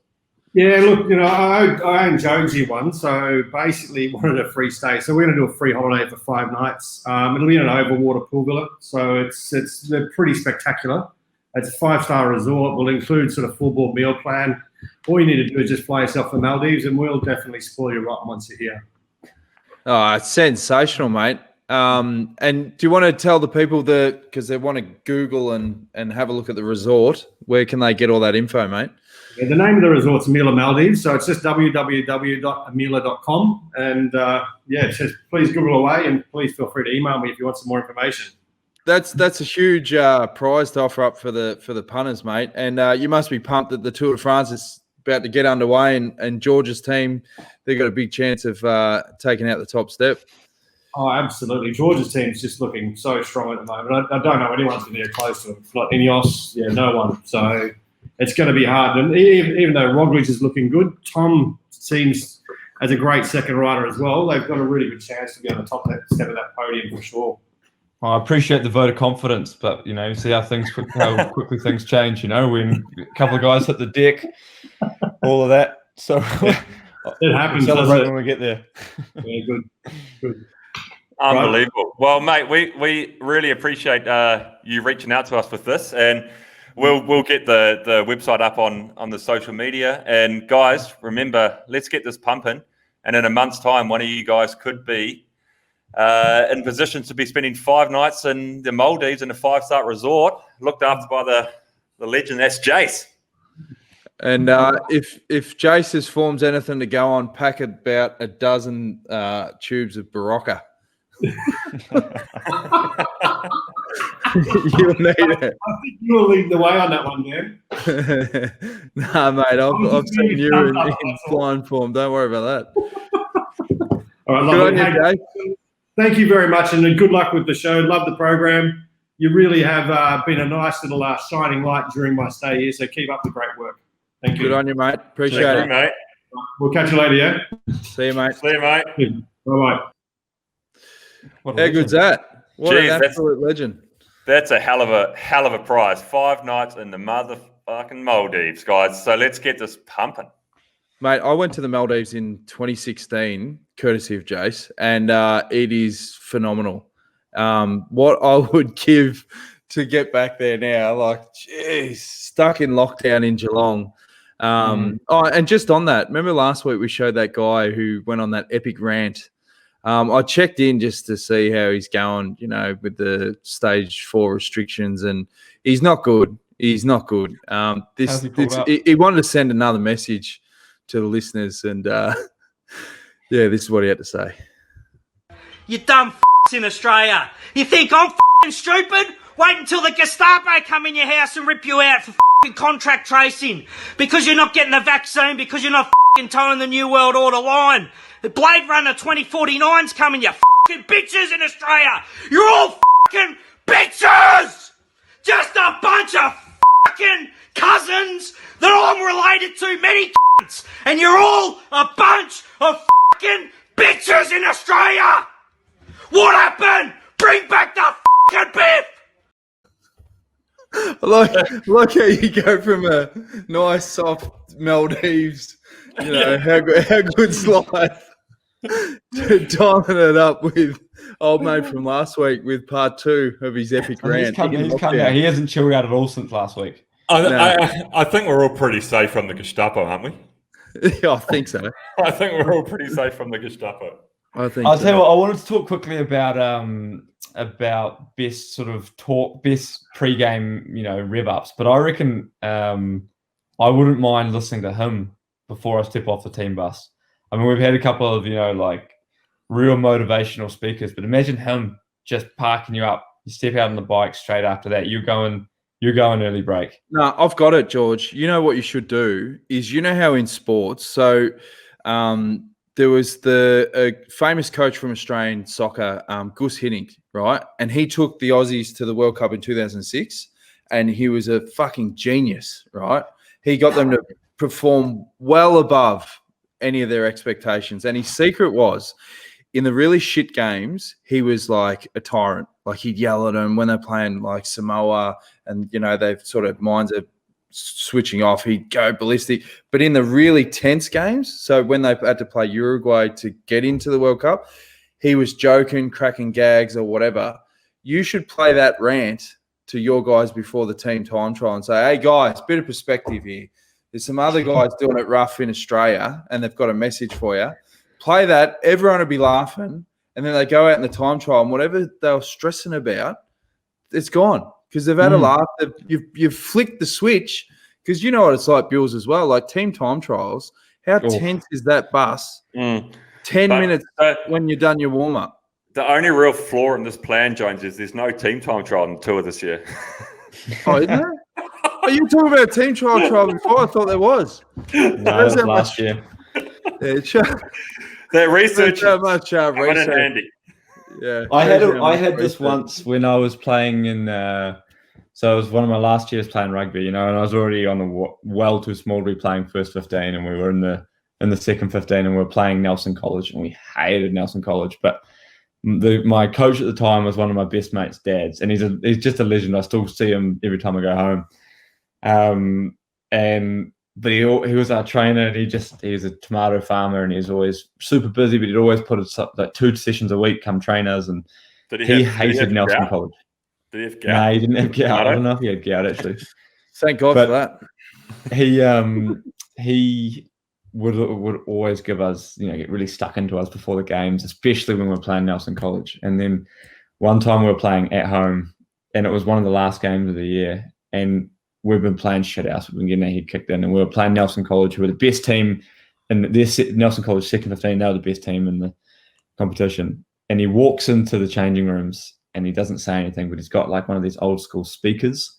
Yeah, look, I own Jonesy one, so basically wanted a free stay. So we're going to do a free holiday for 5 nights. It'll be in an overwater pool villa, so they're pretty spectacular. It's a 5-star resort. We'll include sort of full board meal plan. All you need to do is just fly yourself to the Maldives, and we'll definitely spoil you rotten once you're here. Oh, it's sensational, mate. And do you want to tell the people because they want to Google and have a look at the resort, where can they get all that info, mate? Yeah, the name of the resort's Amila Maldives, so it's just www.amila.com. And just please Google away, and please feel free to email me if you want some more information. That's a huge prize to offer up for the punters, mate. And you must be pumped that the Tour de France is about to get underway, and George's team, they've got a big chance of taking out the top step. Oh, absolutely. George's team's just looking so strong at the moment. I don't know anyone's going to get close to him. Like Ineos, no one. So it's going to be hard. And even though Roglic is looking good, Tom seems as a great second rider as well. They've got a really good chance to be on the top step of that podium for sure. I appreciate the vote of confidence, but you see how quickly things change. When a couple of guys hit the deck, all of that. So it happens. Celebrate when we get there. Yeah, good. Unbelievable. Well, mate, we really appreciate you reaching out to us with this, and we'll get the website up on the social media. And guys, remember, let's get this pumping. And in a month's time, one of you guys could be in position to be spending 5 nights in the Maldives in a 5-star resort, looked after by the legend. That's Jace. And if Jace's forms anything to go on, pack about a dozen tubes of Barocca. You'll need it. I think you will lead the way on that one, Dan. Nah, mate, I've seen you in flying form. Don't worry about that. All right, good on you, Jay. Thank you very much, and good luck with the show. Love the program. You really have been a nice little shining light during my stay here, so keep up the great work. Thank you. Good on you, mate. Appreciate it. Mate. We'll catch you later, yeah? See you, mate. See you, mate. Bye-bye. How good's that? What an absolute legend. That's a hell of a prize. 5 nights in the motherfucking Maldives, guys. So let's get this pumping. Mate, I went to the Maldives in 2016, courtesy of Jace, and it is phenomenal. What I would give to get back there now, like, geez, stuck in lockdown in Geelong. Oh, and just on that, remember last week we showed that guy who went on that epic rant. I checked in just to see how he's going, with the stage 4 restrictions, and he's not good. He's not good. He wanted to send another message to the listeners, and this is what he had to say. You dumb in Australia. You think I'm stupid? Wait until the Gestapo come in your house and rip you out for contract tracing because you're not getting the vaccine, because you're not towing the New World Order line. The Blade Runner 2049's coming, you bitches in Australia. You're all bitches! Just a bunch of cousins that I'm related to, many and you're all a bunch of bitches in Australia! What happened? Bring back the beef! Like how you go from a nice, soft Maldives, how good's life, to dialing it up with old mate from last week with part 2 of his epic rant. He's come out. He hasn't chilled out at all since last week. I think we're all pretty safe from the Gestapo, aren't we? Yeah, I think so. I think we're all pretty safe from the Gestapo. I'll tell you what, I wanted to talk quickly about best pre-game, rev ups. But I reckon I wouldn't mind listening to him before I step off the team bus. I mean, we've had a couple of real motivational speakers, but imagine him just parking you up. You step out on the bike straight after that. You're going early break. No, I've got it, George. You know what you should do is, how in sports, so there was a famous coach from Australian soccer, Gus Hiddink, right? And he took the Aussies to the World Cup in 2006, and he was a fucking genius, right? He got them to perform well above any of their expectations. And his secret was, in the really shit games, he was like a tyrant. Like, he'd yell at them when they're playing like Samoa and, they've sort of minds are switching off, he'd go ballistic. But in the really tense games, so when they had to play Uruguay to get into the World Cup, he was joking, cracking gags or whatever. You should play that rant to your guys before the team time trial and say, hey, guys, bit of perspective here. There's some other guys doing it rough in Australia and they've got a message for you. Play that, everyone will be laughing, and then they go out in the time trial and whatever they were stressing about, it's gone. Because they've had a laugh. You've flicked the switch, because you know what it's like, Bills, as well. Like team time trials, how tense is that bus? 10 minutes when you're done your warm-up. The only real flaw in this plan, Jones, is there's no team time trial on the tour this year. Oh, isn't there? Are you talking about a team trial before? I thought there was. No, that was last year. That research so much research. Handy. Yeah, I had this once when I was playing in. So it was one of my last years playing rugby, and I was already on the well too small to be playing first 15, and we were in the second 15, and we were playing Nelson College, and we hated Nelson College. But my coach at the time was one of my best mates' dads, and he's just a legend. I still see him every time I go home. But he was our trainer, and he was a tomato farmer, and he was always super busy. But he'd always put like 2 sessions a week come trainers, and he hated Nelson College. Did he have gout? No, he didn't have gout. I don't know if he had gout actually. Thank God for that. He would always give us, get really stuck into us before the games, especially when we were playing Nelson College. And then one time we were playing at home, and it was one of the last games of the year, and we've been playing shit house. We've been getting our head kicked in, and we were playing Nelson College, who were the best team in Nelson College second 15. They were the best team in the competition. And he walks into the changing rooms, and he doesn't say anything, but he's got like one of these old school speakers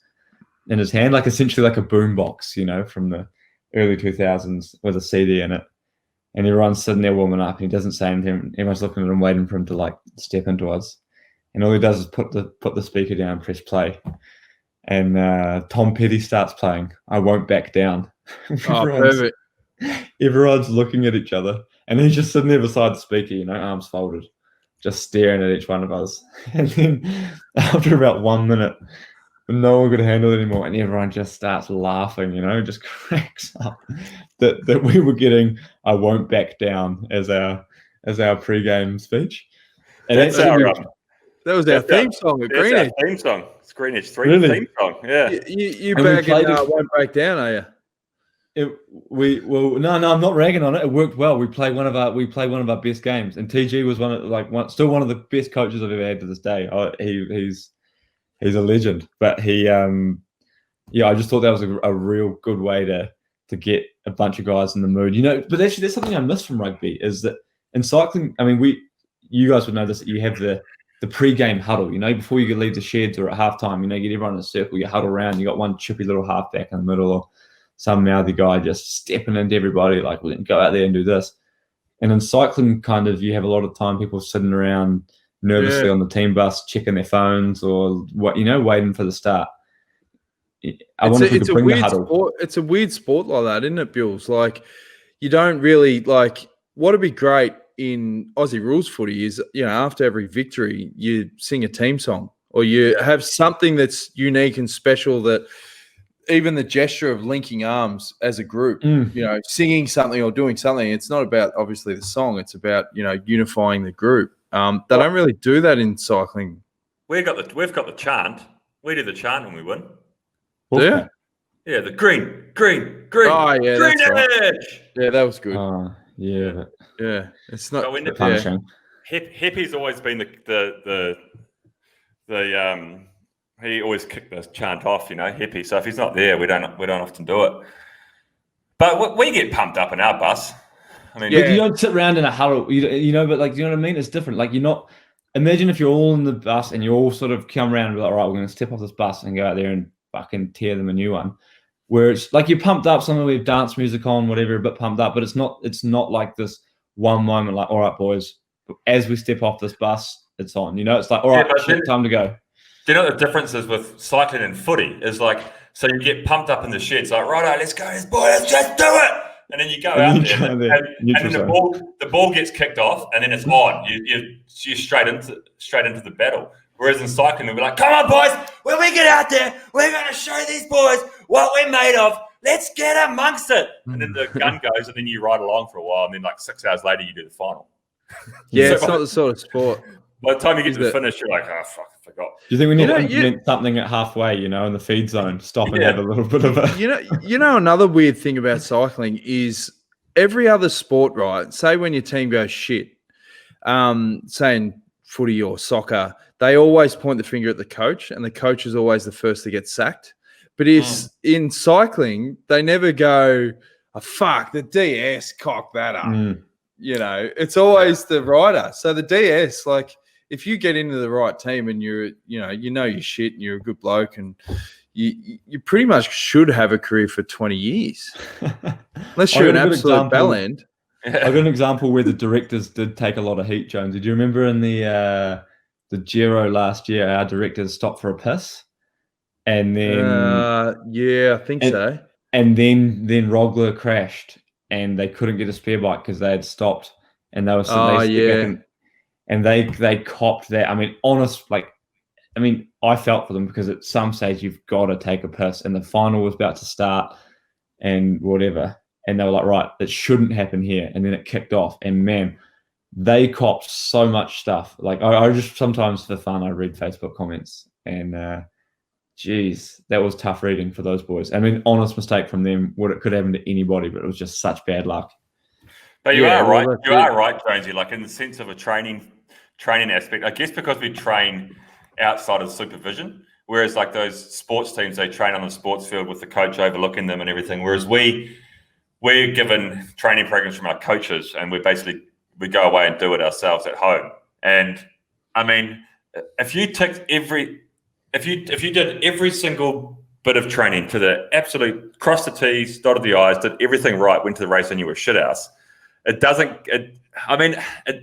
in his hand, like essentially like a boombox, from the early 2000s with a CD in it. And everyone's sitting there warming up, and he doesn't say anything. Everyone's looking at him, waiting for him to like step into us. And all he does is put the speaker down and press play. And Tom Petty starts playing I Won't Back Down. Perfect. Everyone's looking at each other, and he's just sitting there beside the speaker, arms folded, just staring at each one of us. And then after about 1 minute, no one could handle it anymore, and everyone just starts laughing, just cracks up that we were getting I Won't Back Down as our pre-game speech. And that was our theme song at Greenwich. Theme song. It's Greenwich 3 theme song. Yeah. You bagging I Won't Break Down, are you? No, I'm not ragging on it. It worked well. We played one of our best games, and TG was still one of the best coaches I've ever had to this day. He's a legend. But I just thought that was a real good way to get a bunch of guys in the mood. But actually, there's something I miss from rugby is that in cycling. I mean, you guys would know this. That you have the the pre-game huddle, you know, before you could leave the sheds or at halftime, you know, get everyone in a circle, you huddle around, you got one chippy little halfback in the middle or some mouthy guy just stepping into everybody, like, we're going to go out there and do this. And in cycling, kind of, you have a lot of time people sitting around nervously on the team bus, checking their phones or what, you know, waiting for the start. I wonder if we could bring the huddle. Sport. It's a weird sport like that, isn't it, Bills? Like, you don't really, like, what'd be great in Aussie rules footy is, you know, after every victory, you sing a team song or you have something that's unique and special, that even the gesture of linking arms as a group, you know, singing something or doing something. It's not about obviously the song. It's about, you know, unifying the group. They don't really do that in cycling. We've got the chant. We do the chant when we win. Do you? Yeah, the green. Oh, yeah, green that's right. edge. Yeah, that was good. Yeah. It's not punishing. Hippie's always been the he always kicked the chant off, you know, Hippie. So if he's not there, we don't often do it. But we get pumped up in our bus. I mean, you don't sit around in a huddle, you know, but like, you know what I mean? It's different. Like, you're not. Imagine if you're all in the bus and you all sort of come around and be like, all right, we're going to step off this bus and go out there and fucking tear them a new one. Where it's like you're pumped up, something with dance music on, whatever, a bit pumped up, but it's not like this one moment, like, all right, boys, as we step off this bus, it's on. You know, it's like, all right, time to go. Do you know what the difference is with cycling and footy? Is like, so you get pumped up in the sheds, like, righto, let's go, boys, let's just do it. And then you go out there, and then the ball gets kicked off, and then it's on. You're straight into the battle. Whereas in cycling, we'll be like, come on, boys, when we get out there, we're going to show these boys what we're made of. Let's get amongst it. And then the gun goes, and then you ride along for a while, and then like 6 hours later, you do the final. Yeah, so it's not the sort of sport. By the time you get to the finish, you're like, oh, fuck, I forgot. Do you think we need to implement something at halfway, you know, in the feed zone, stop and have a little bit of a... You know, another weird thing about cycling is every other sport, right? Say when your team goes shit, say in footy or soccer, they always point the finger at the coach, and the coach is always the first to get sacked. But in cycling, they never go, oh, fuck, the DS cocked that up. You know, it's always the rider. So the DS, like, if you get into the right team and you know your shit and you're a good bloke, and you pretty much should have a career for 20 years. Unless you're an absolute bell end. I got an example where the directors did take a lot of heat, Jones. Did you remember in the Giro last year, our directors stopped for a piss? And then I think so. And then Rogler crashed and they couldn't get a spare bike because they had stopped, and they were and they copped that. I mean, I felt for them, because at some stage you've got to take a piss, and the final was about to start and whatever. And they were like, right, it shouldn't happen here. And then it kicked off, and man, they copped so much stuff. Like, I just sometimes for fun, I read Facebook comments, and geez, that was tough reading for those boys. I mean, honest mistake from them. It could happen to anybody, but it was just such bad luck. But you are right. You are right, Jonesy. Like, in the sense of a training aspect, I guess because we train outside of supervision, whereas like those sports teams, they train on the sports field with the coach overlooking them and everything. Whereas we're given training programs from our coaches, and we go away and do it ourselves at home. And I mean, if you did every single bit of training to the absolute, crossed the T's, dotted the I's, did everything right, went to the race, and you were shit house.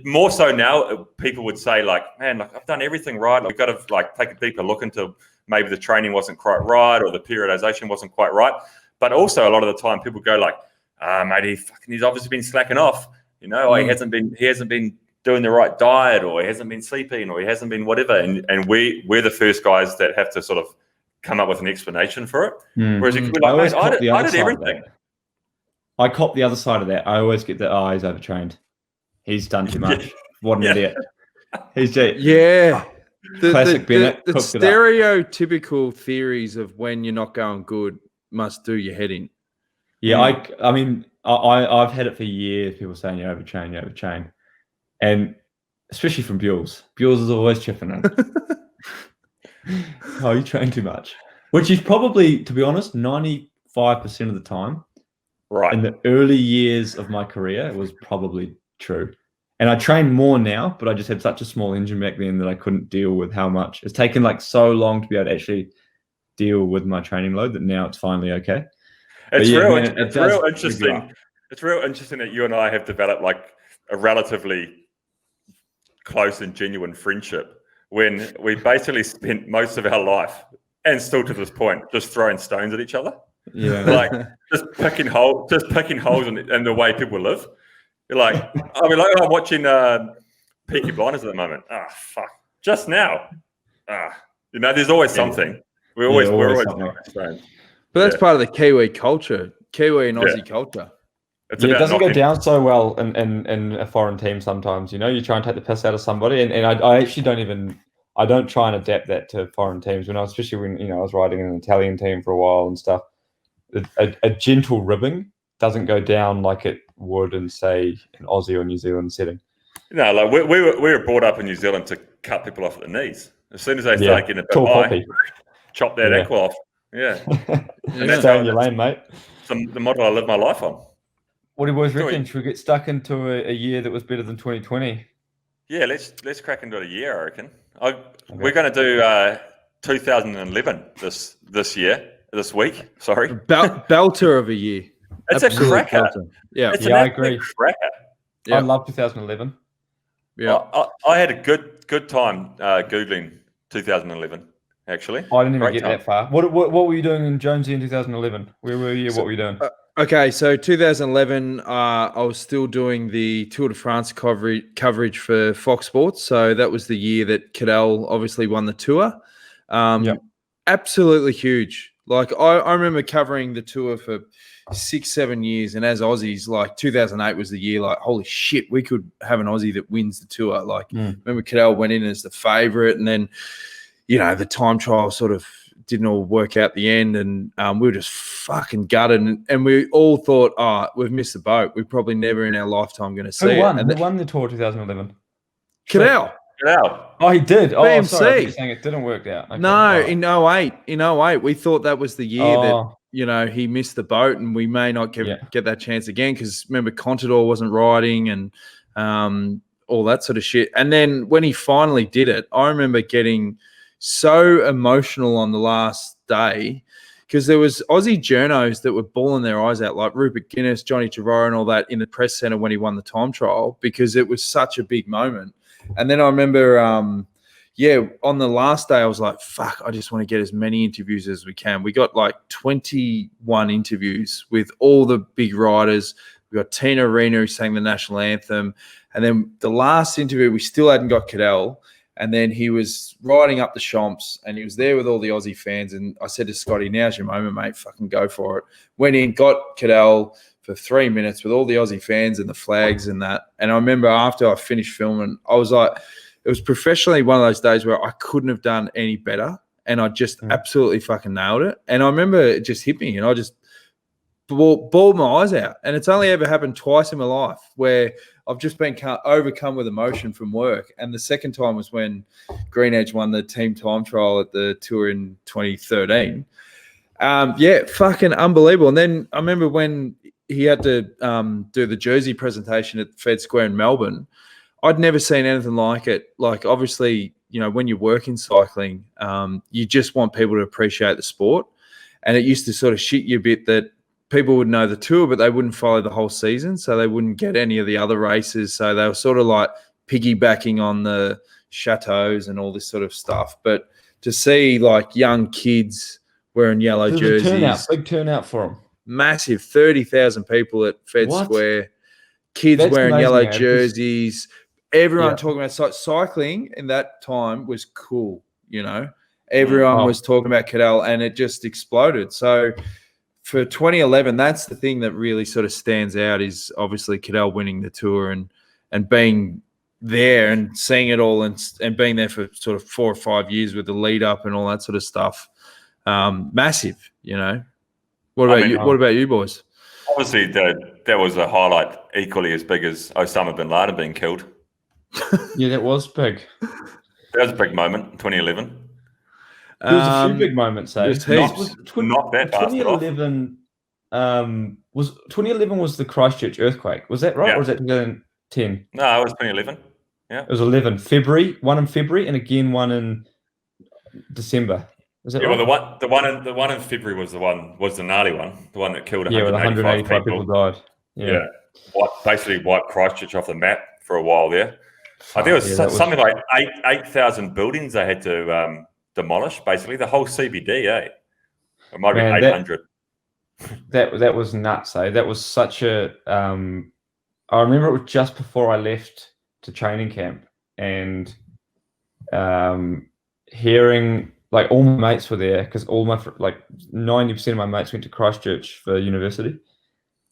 More so now, people would say like, man, like, I've done everything right. We've got to like take a deeper look into maybe the training wasn't quite right, or the periodization wasn't quite right. But also a lot of the time people go like, mate, he's obviously been slacking off. You know, he hasn't been doing the right diet, or he hasn't been sleeping, or he hasn't been whatever. And we're the first guys that have to sort of come up with an explanation for it. Whereas it could be like, I did everything. I cop the other side of that. I always get that, he's overtrained. He's done too much. What an idiot. He's just, classic Bennett. The stereotypical theories of when you're not going good must do your head in. Yeah, I mean, I've had it for years, people saying you're overtrained. And especially from Bewls. Bewls is always chipping in. Oh, you train too much. Which is probably, to be honest, 95% of the time. Right. In the early years of my career, it was probably true. And I train more now, but I just had such a small engine back then that I couldn't deal with how much. It's taken like so long to be able to actually deal with my training load that now it's finally okay. It's yeah, real. man, It's real interesting. It's real interesting that you and I have developed like a relatively close and genuine friendship when we basically spent most of our life, and still to this point, just throwing stones at each other. Yeah, like just picking holes in the way people live. You're like, I mean, like I'm watching Peaky Blinders at the moment. Fuck! Just now, there's always something. We're always throwing stones. But that's part of the Kiwi culture, Kiwi and Aussie culture. It doesn't go down so well in a foreign team sometimes. You try and take the piss out of somebody, and I actually don't try and adapt that to foreign teams. Especially when I was riding in an Italian team for a while and stuff. A gentle ribbing doesn't go down like it would in, say, an Aussie or New Zealand setting. No, like we were brought up in New Zealand to cut people off at the knees. As soon as they start getting a bit high, chop that ankle off. Yeah. And stay in your lane, mate. The model I live my life on. What do you boys reckon? Should we get stuck into a year that was better than 2020? Yeah, let's crack into a year, I reckon. We're going to do 2011 this week. Sorry. Belter of a year. It's absolute a cracker. Belter. Yeah. It's I agree. Cracker. Yeah. I love 2011. Yeah. I had a good time Googling 2011, actually. I didn't even get that far. What were you doing in Jonesy in 2011? Where were you? What were you doing? Okay, so 2011, I was still doing the Tour de France coverage for Fox Sports. So that was the year that Cadell obviously won the Tour. Absolutely huge. Like I remember covering the Tour for 6-7 years, and as Aussies, like 2008 was the year. Like, holy shit, we could have an Aussie that wins the Tour. Like, remember Cadell went in as the favourite, and then the time trial sort of didn't all work out the end, and we were just fucking gutted, and we all thought, we've missed the boat. We're probably never in our lifetime going to see Who won? it. Who won the Tour 2011? Cadell. Oh, he did. Oh, BMC. sorry, you're saying it didn't work out. Okay. No, in 08, we thought that was the year that he missed the boat, and we may not get that chance again, because remember Contador wasn't riding and all that sort of shit. And then when he finally did it, I remember getting so emotional on the last day, because there was Aussie journos that were bawling their eyes out, like Rupert Guinness, Johnny Trevorrow and all that, in the press centre when he won the time trial, because it was such a big moment. And then I remember, on the last day, I was like, fuck, I just want to get as many interviews as we can. We got like 21 interviews with all the big riders. We got Tina Arena, who sang the national anthem. And then the last interview, we still hadn't got Cadell. And then he was riding up the Champs, and he was there with all the Aussie fans. And I said to Scotty, now's your moment, mate. Fucking go for it. Went in, got Cadell for 3 minutes with all the Aussie fans and the flags and that. And I remember after I finished filming, I was like, it was professionally one of those days where I couldn't have done any better. And I just absolutely fucking nailed it. And I remember it just hit me, and I just bawled my eyes out. And it's only ever happened twice in my life where I've just been overcome with emotion from work. And the second time was when Green Edge won the team time trial at the Tour in 2013. Fucking unbelievable. And then I remember when he had to do the jersey presentation at Fed Square in Melbourne, I'd never seen anything like it. Like, obviously, when you work in cycling, you just want people to appreciate the sport. And it used to sort of shit you a bit that people would know the Tour, but they wouldn't follow the whole season, so they wouldn't get any of the other races. So they were sort of like piggybacking on the chateaus and all this sort of stuff. But to see like young kids wearing yellow jerseys, big turnout for them, massive, 30,000 people at Fed Square, kids wearing yellow jerseys. Everyone talking about cycling in that time was cool. Everyone was talking about Cadell, and it just exploded. So for 2011, that's the thing that really sort of stands out, is obviously Cadell winning the Tour and being there and seeing it all and being there for sort of 4 or 5 years with the lead up and all that sort of stuff. Massive, What about you boys? Obviously, that was a highlight equally as big as Osama bin Laden being killed. Yeah, that was big. That was a big moment in 2011. There was a few big moments, eh? Not that fast. 2011 was the Christchurch earthquake. Was that right? Yeah. Or was that 10. No, it was 2011. Yeah. It was 11. February, one in February, and again one in December. Is that Yeah, right? well, the one in February was the gnarly one, the one that killed 185 people died. Yeah, basically wiped Christchurch off the map for a while there. I think it was something like 8,000 buildings they had to demolish. Basically, the whole CBD. It might have been 800. That was nuts. That was such a. I remember it was just before I left to training camp, and hearing like all my mates were there because all my 90% of my mates went to Christchurch for university,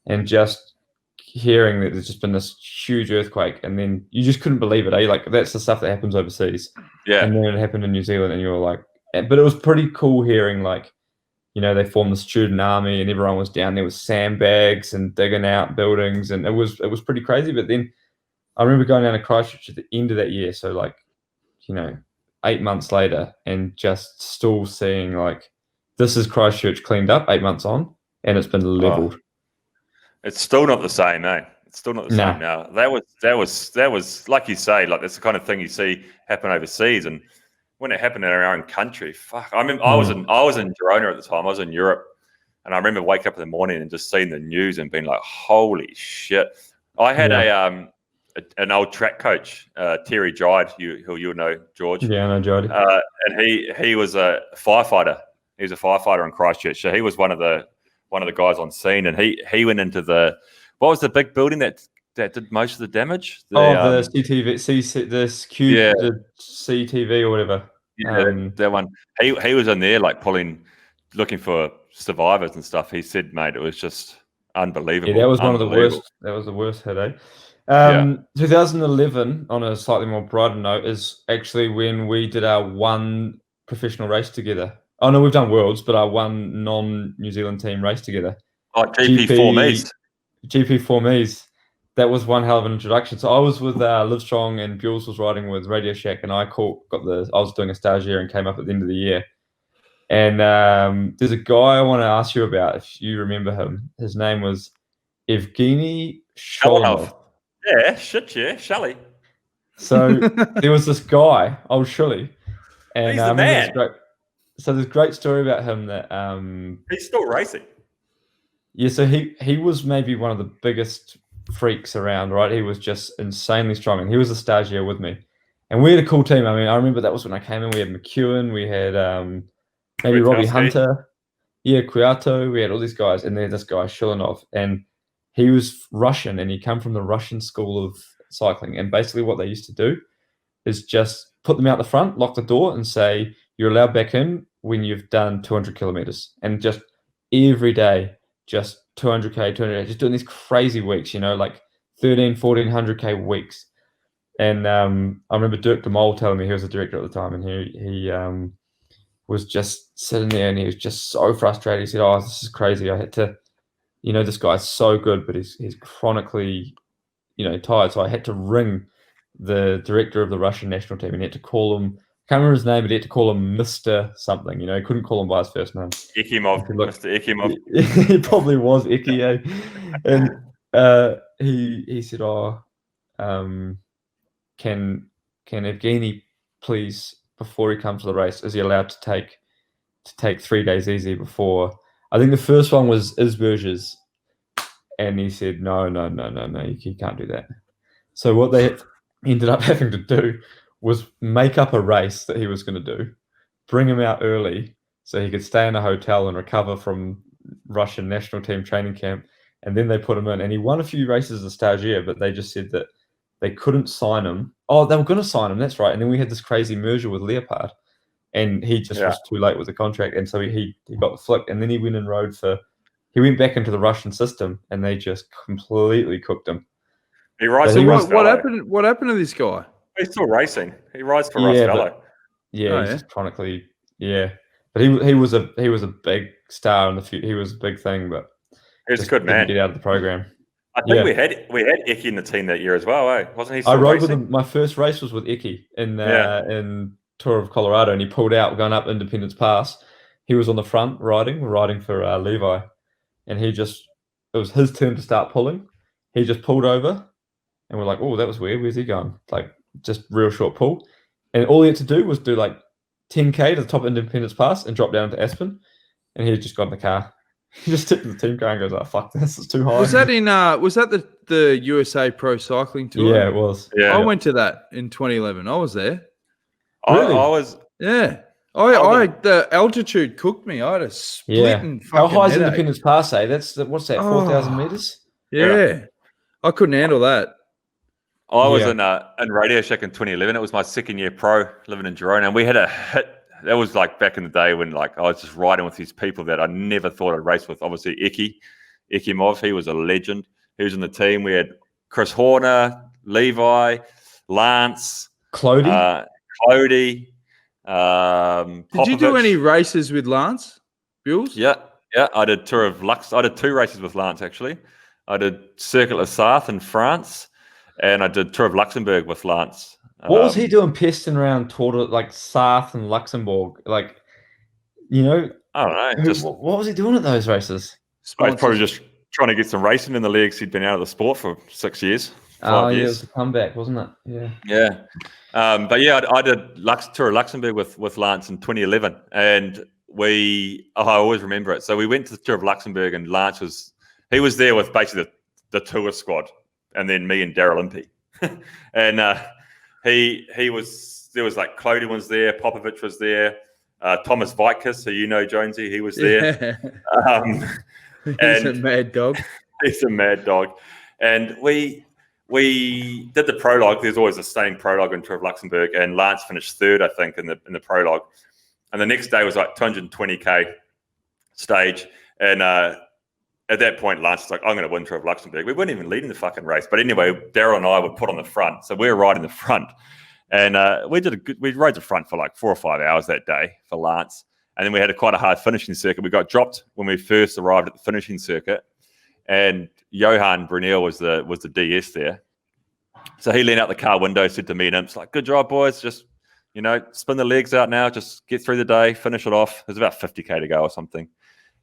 and just hearing that there's just been this huge earthquake, and then you just couldn't believe it. Like that's the stuff that happens overseas. Yeah. And then it happened in New Zealand, and you were like, but it was pretty cool hearing like, you know, they formed the student army, and everyone was down there with sandbags and digging out buildings, and it was pretty crazy. But then I remember going down to Christchurch at the end of that year, so like, you know, 8 months later, and just still seeing like, this is Christchurch cleaned up 8 months on, and it's been leveled. It's still not the same, It's still not the same now. That was like you say, like that's the kind of thing you see happen overseas, and when it happened in our own country, fuck. I mean, I was in Girona at the time. I was in Europe, and I remember waking up in the morning and just seeing the news and being like, "Holy shit!" I had an old track coach, Terry Jide, who you'll know, George. Yeah, I know Jide. And he was a firefighter. He was a firefighter in Christchurch, so he was one of the guys on scene, and he went into what was the big building that did most of the damage? The CTV, the CTV or whatever. Yeah, that one. He was in there like looking for survivors and stuff. He said, mate, it was just unbelievable. Yeah, that was one of the worst. That was the worst hit, 2011, on a slightly more brighter note, is actually when we did our one professional race together. Oh no, we've done Worlds, but our one non-New Zealand team race together. Like GP4Ms. GP4Ms. That was one hell of an introduction. So I was with Livestrong, and Bewls was riding with Radio Shack, and I was doing a stage year and came up at the end of the year. And there's a guy I want to ask you about, if you remember him. His name was Evgeny Sholonov. Yeah, Shelley. So there was this guy, old Shully. And he's the man. So there's a great story about him that he's still racing. Yeah, so he was maybe one of the biggest freaks around, right? He was just insanely strong, and he was a stagiaire with me, and we had a cool team. I mean, I remember that was when I came in. We had McEwen, we had maybe Robbie Hunter, Kwiato. We had all these guys, and then this guy Shilinov, and he was Russian, and he come from the Russian school of cycling. And basically, what they used to do is just put them out the front, lock the door, and say you're allowed back in when you've done 200 kilometers, and just every day. Just 200k, 200k, just doing these crazy weeks, you know, like 1,400k weeks. And I remember Dirk de Mol telling me, he was the director at the time, and he was just sitting there, and he was just so frustrated. He said, "Oh, this is crazy. I had to, you know, this guy's so good, but he's chronically, you know, tired. So I had to ring the director of the Russian national team, and he had to call him. I can't remember his name, but he had to call him Mr. something. You know, he couldn't call him by his first name. Ikimov, Mr. Ikimov. He probably was Icky, And he said, "Oh, can Evgeny please, before he comes to the race, is he allowed to take 3 days easy before?" I think the first one was Isberges, and he said, "No, you can't do that." So what they ended up having to do was make up a race that he was going to do, bring him out early so he could stay in a hotel and recover from Russian national team training camp, and then they put him in. And he won a few races as a stagiaire, but they just said that they couldn't sign him. Oh, they were going to sign him, that's right. And then we had this crazy merger with Leopard, and he just was too late with the contract, and so he got the flick. And then he went and rode he went back into the Russian system, and they just completely cooked him. He rides what happened to this guy? He's still racing. He rides for Ross Velo. He's just chronically, But he was a big star in the future. He was a big thing, but he was a good man. Get out of the program. I think we had Icky in the team that year as well, wasn't he? I rode with him. My first race was with Icky in Tour of Colorado, and he pulled out going up Independence Pass. He was on the front riding for Levi, and it was his turn to start pulling. He just pulled over, And we're like, oh, that was weird. Where's he going? Like, just real short pull. And all he had to do was do like 10K to the top of Independence Pass and drop down to Aspen. And he had just got in the car. He just tipped the team car and goes, oh, fuck, this is too high. Was that the USA Pro Cycling Tour? Yeah, it was. I went to that in 2011. I was there. Really? I was. Yeah. The altitude cooked me. I had a splitting fucking How high is headache. Independence Pass, eh? What's that, 4,000 meters? Yeah. I couldn't handle that. I was in Radio Shack in 2011. It was my second year pro living in Girona, and we had a hit. That was like back in the day when like I was just riding with these people that I never thought I'd race with. Obviously, Eki Mov, he was a legend. He was in the team. We had Chris Horner, Levi, Lance, Clody. Did you do any races with Lance, Bewls? Yeah. I did Tour of Lux. I did 2 races with Lance actually. I did Circuit La Sarthe in France, and I did Tour of Luxembourg with Lance. What was he doing pesting around Tour de like Sarthe and Luxembourg? Like, you know, I don't know. What was he doing at those races? I was probably just trying to get some racing in the legs. He'd been out of the sport for 6 years. 5 years. It was a comeback, wasn't it? Yeah. Yeah. But yeah, I did Tour of Luxembourg with Lance in 2011, and I always remember it. So we went to the Tour of Luxembourg, and Lance was there with basically the tour squad, and then me and Daryl Impey, and he was there was like Clody was there, Popovich was there, Thomas Vikas, who you know, Jonesy, he was there. He's a mad dog. He's a mad dog, and we did the prologue. There's always a stunning prologue in Tour of Luxembourg, and Lance finished 3rd, I think, in the prologue. And the next day was like 220K stage. And at that point, Lance was like, I'm going to win Tour of Luxembourg. We weren't even leading the fucking race. But anyway, Daryl and I were put on the front. So we were riding the front. And we rode the front for like 4 or 5 hours that day for Lance. And then we had quite a hard finishing circuit. We got dropped when we first arrived at the finishing circuit. And Johan Brunel was the DS there. So he leaned out the car window, said to me and Imps, like, good job, boys. Just, spin the legs out now. Just get through the day, finish it off. There's about 50K to go or something.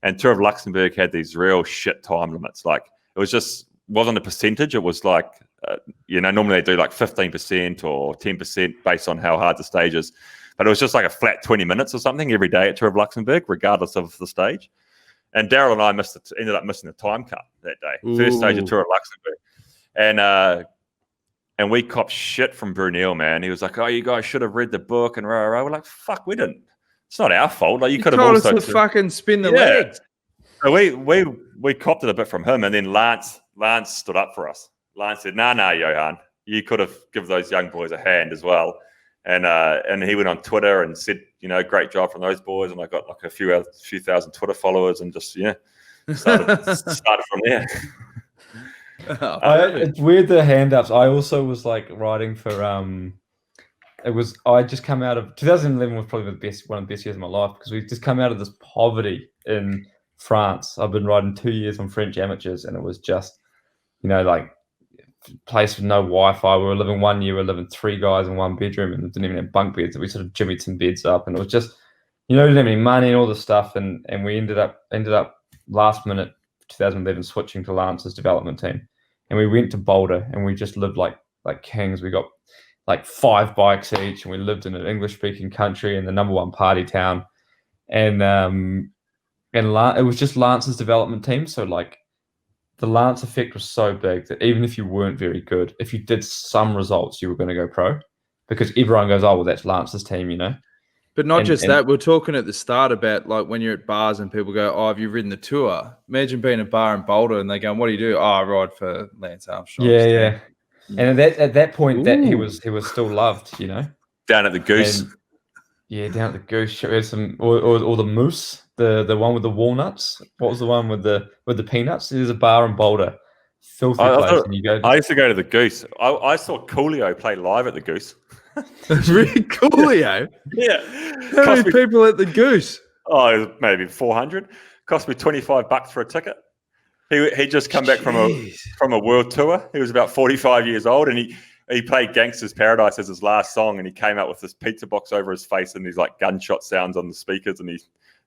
And Tour of Luxembourg had these real shit time limits. Like, it wasn't a percentage. It was like, normally they do like 15% or 10% based on how hard the stage is. But it was just like a flat 20 minutes or something every day at Tour of Luxembourg, regardless of the stage. And Daryl and I ended up missing the time cut that day. Ooh. First stage of Tour of Luxembourg. And we copped shit from Brunel, man. He was like, oh, you guys should have read the book and rah, rah. We're like, fuck, we didn't. It's not our fault. Like, you could have told also us to fucking spin the legs. So we copped it a bit from him, and then Lance stood up for us. Lance said, nah, Johan, you could have given those young boys a hand as well. And he went on Twitter and said, great job from those boys. And I got like a few thousand Twitter followers, and just started from there. It's weird, the hand ups. I also was like riding for I just come out of 2011 was probably one of the best years of my life, because we've just come out of this poverty in France. I've been riding 2 years on French amateurs, and it was just like place with no Wi-Fi. We were living 1 year, we were living 3 guys in one bedroom, and didn't even have bunk beds. We sort of jimmied some beds up, and it was just didn't have any money and all this stuff, and we ended up last minute 2011 switching to Lance's development team. And we went to Boulder, and we just lived like kings. We got like 5 bikes each, and we lived in an English-speaking country in the #1 party town. And it was just Lance's development team. So like the Lance effect was so big that even if you weren't very good, if you did some results, you were going to go pro, because everyone goes, oh, well, that's Lance's team, But not just that. We're talking at the start about like when you're at bars and people go, oh, have you ridden the tour? Imagine being at a bar in Boulder and they go, what do you do? Oh, I ride for Lance Armstrong. Yeah. And at that point, that he was still loved, Down at the Goose. And, down at the Goose. We had some or the Moose, the one with the walnuts. What was the one with the peanuts? There's a bar in Boulder. Filthy place. I used to go to the Goose. I saw Coolio play live at the Goose. Really Coolio? Yeah. How many people at the Goose? Oh, maybe 400. Cost me $25 for a ticket. He just come back from a world tour. He was about 45 years old, and he played Gangster's Paradise as his last song, and he came out with this pizza box over his face and these like gunshot sounds on the speakers, and he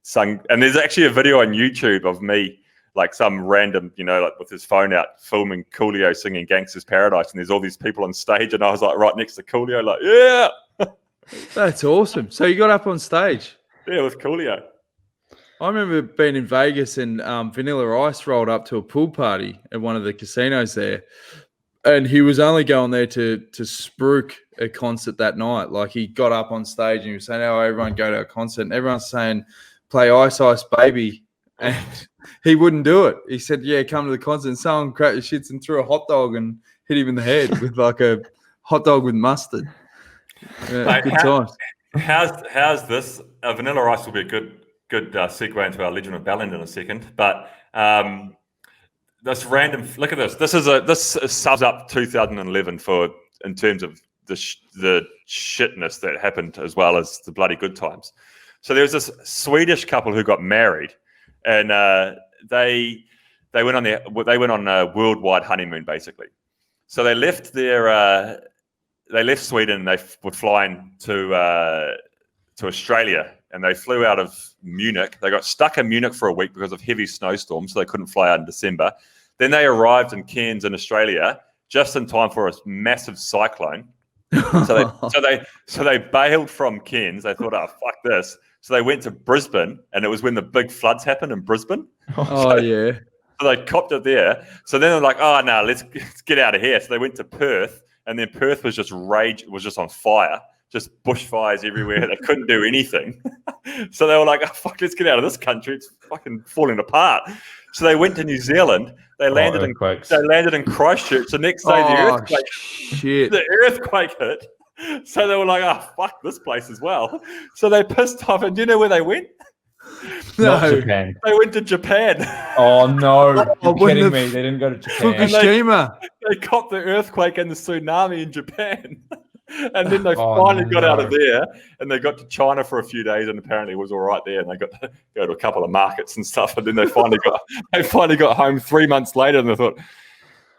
sung. And there's actually a video on YouTube of me like some random, like with his phone out, filming Coolio singing "Gangster's Paradise," and there's all these people on stage, and I was like right next to Coolio, like, yeah. That's awesome. So you got up on stage? Yeah, with Coolio. I remember being in Vegas and Vanilla Ice rolled up to a pool party at one of the casinos there. And he was only going there to spruik a concert that night. Like he got up on stage and he was saying, "Oh, everyone go to a concert." And everyone's saying, "Play Ice Ice Baby." And he wouldn't do it. He said, "Yeah, come to the concert." And someone cracked his shits and threw a hot dog and hit him in the head with like a hot dog with mustard. Yeah, Mate, good times. How's this? Vanilla Ice will be a good segue into our Legend of Bellend in a second, but this random look at this. This sums up 2011 in terms of the shitness that happened as well as the bloody good times. So there was this Swedish couple who got married, and they went on a worldwide honeymoon basically. So they left Sweden and they were flying to Australia. And they flew out of Munich. They got stuck in Munich for a week because of heavy snowstorms, so they couldn't fly out in December. Then they arrived in Cairns in Australia just in time for a massive cyclone. So they bailed from Cairns. They thought, "Oh, fuck this." So they went to Brisbane, and it was when the big floods happened in Brisbane. Yeah. So they copped it there. So then they're like, "Oh no, let's get out of here." So they went to Perth, and then Perth was just on fire. Just bushfires everywhere. They couldn't do anything. So they were like, "Oh, fuck, let's get out of this country. It's fucking falling apart." So they went to New Zealand. They landed in Christchurch. The next day, the earthquake hit. So they were like, "Oh, fuck this place as well." So they pissed off. And do you know where they went? Not Japan. They went to Japan. Oh, no. You're kidding me. They didn't go to Japan. Fukushima. They copped the earthquake and the tsunami in Japan. And then they finally got out of there, and they got to China for a few days, and apparently it was all right there. And they got to go to a couple of markets and stuff. And then they finally got home 3 months later, and they thought,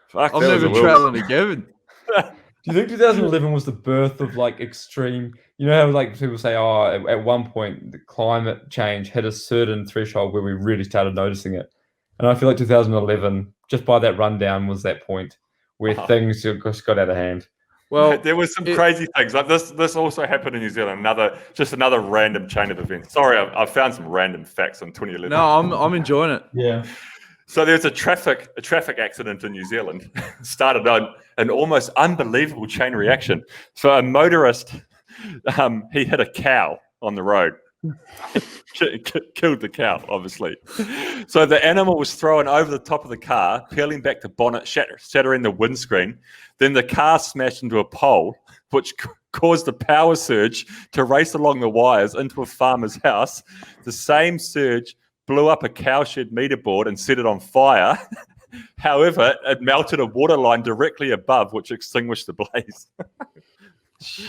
"Fuck, I'm never traveling again." Do you think 2011 was the birth of like extreme? You know how like people say, "Oh, at one point the climate change hit a certain threshold where we really started noticing it." And I feel like 2011, just by that rundown, was that point where things just got out of hand. Well, there was some crazy things like this. This also happened in New Zealand. Another random chain of events. Sorry, I found some random facts on 2011. No, I'm enjoying it. Yeah. So there's a traffic accident in New Zealand. Started on an almost unbelievable chain reaction. So a motorist, he hit a cow on the road. Killed the cow, obviously. So the animal was thrown over the top of the car, peeling back the bonnet, shattering the windscreen. Then the car smashed into a pole, which caused a power surge to race along the wires into a farmer's house. The same surge blew up a cowshed meter board and set it on fire. However, it melted a water line directly above, which extinguished the blaze.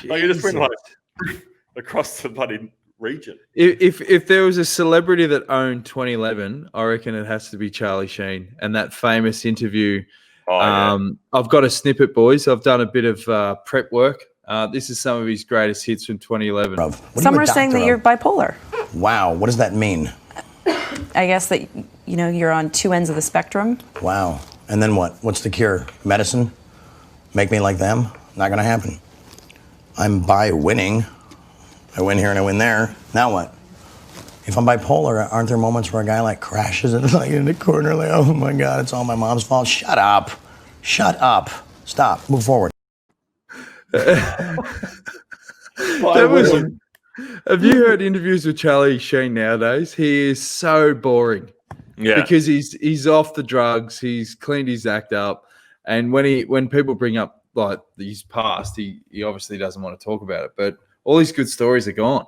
Like it just went like across the bloody region. If there was a celebrity that owned 2011, I reckon it has to be Charlie Sheen and that famous interview. I've got a snippet, boys. I've done a bit of prep work. This is some of his greatest hits from 2011. Some are saying that you're bipolar. Wow, what does that mean? I guess that you're on two ends of the spectrum. Wow. And then what? What's the cure? Medicine? Make me like them? Not gonna happen. I'm winning. I win here and I win there. Now what? If I'm bipolar, aren't there moments where a guy like crashes and like in the corner, like, "Oh my God, it's all my mom's fault"? Shut up. Shut up. Stop. Move forward. Have you heard interviews with Charlie Sheen nowadays? He is so boring. Yeah. Because he's off the drugs, he's cleaned his act up, and when people bring up like his past, he obviously doesn't want to talk about it. But all his good stories are gone.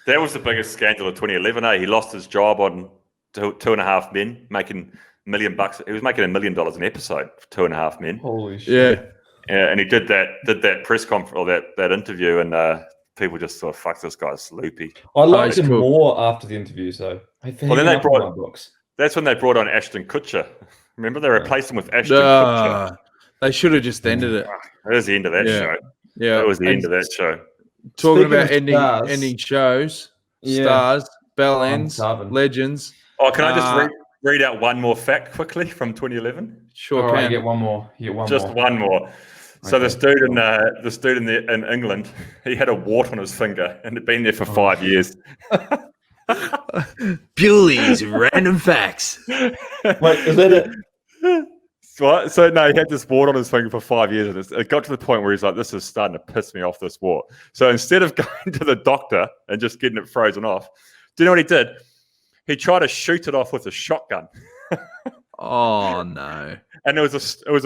That was the biggest scandal of 2011. He lost his job on Two and a Half Men, making $1 million. He was making $1 million an episode for 2.5 Men. Holy shit! Yeah, and he did that press conference or that interview, and people just thought, "Fuck, this guy's loopy." I liked him more after the interview. So well, then they brought. That's when they brought on Ashton Kutcher. Remember, they replaced him with Ashton Kutcher. They should have just ended it. That was the end of that show. Yeah, that was the end of that show. Talking about ending shows, stars, bell ends, legends. Oh, can I just read? read out one more fact quickly from 2011? Sure All right, can. you get one more. You get one Just more. one more. So Okay, this dude in England, he had a wart on his finger and had been there for 5 years. Bewley's random facts. Wait, is that it? What? So no, he had this wart on his finger for 5 years, and it got to the point where he's like, "This is starting to piss me off, this wart." So instead of going to the doctor and just getting it frozen off, do you know what he did? He tried to shoot it off with a shotgun. Oh no! And it was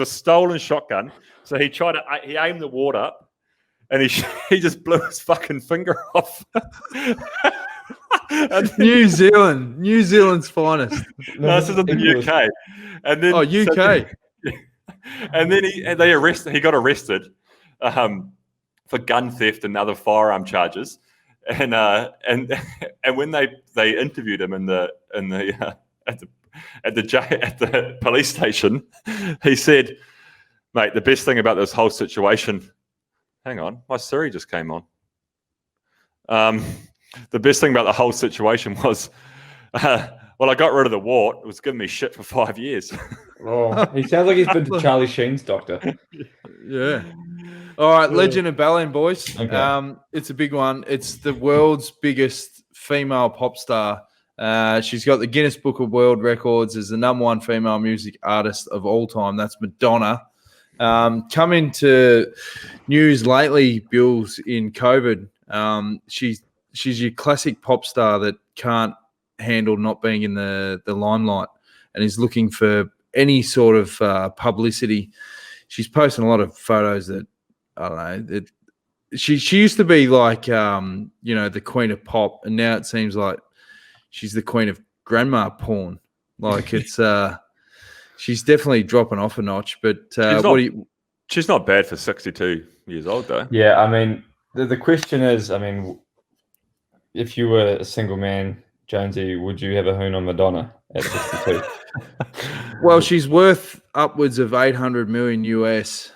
a stolen shotgun. So he aimed the wart up, and he just blew his fucking finger off. New Zealand's finest. No, this is in the UK. And then UK. And then he got arrested for gun theft and other firearm charges. And when they interviewed him at the police station, he said, "Mate, the best thing about this whole situation." Hang on, my Siri just came on. The best thing about the whole situation was, well, I got rid of the wart. It was giving me shit for 5 years. Oh, he sounds like he's been to Charlie Sheen's doctor. Yeah. All right, Legend of Belen, boys. Okay. It's a big one. It's the world's biggest female pop star. She's got the Guinness Book of World Records as the #1 female music artist of all time. That's Madonna. Come into news lately, Bills, in COVID. She's your classic pop star that can't handle not being in the limelight and is looking for any sort of publicity. She's posting a lot of photos that, I don't know, she used to be like, the queen of pop, and now it seems like she's the queen of grandma porn. Like it's, she's definitely dropping off a notch, but she's not bad for 62 years old though. Yeah, I mean, the question is, I mean, if you were a single man, Jonesy, would you have a hoon on Madonna at 62? Well, she's worth upwards of 800 million US.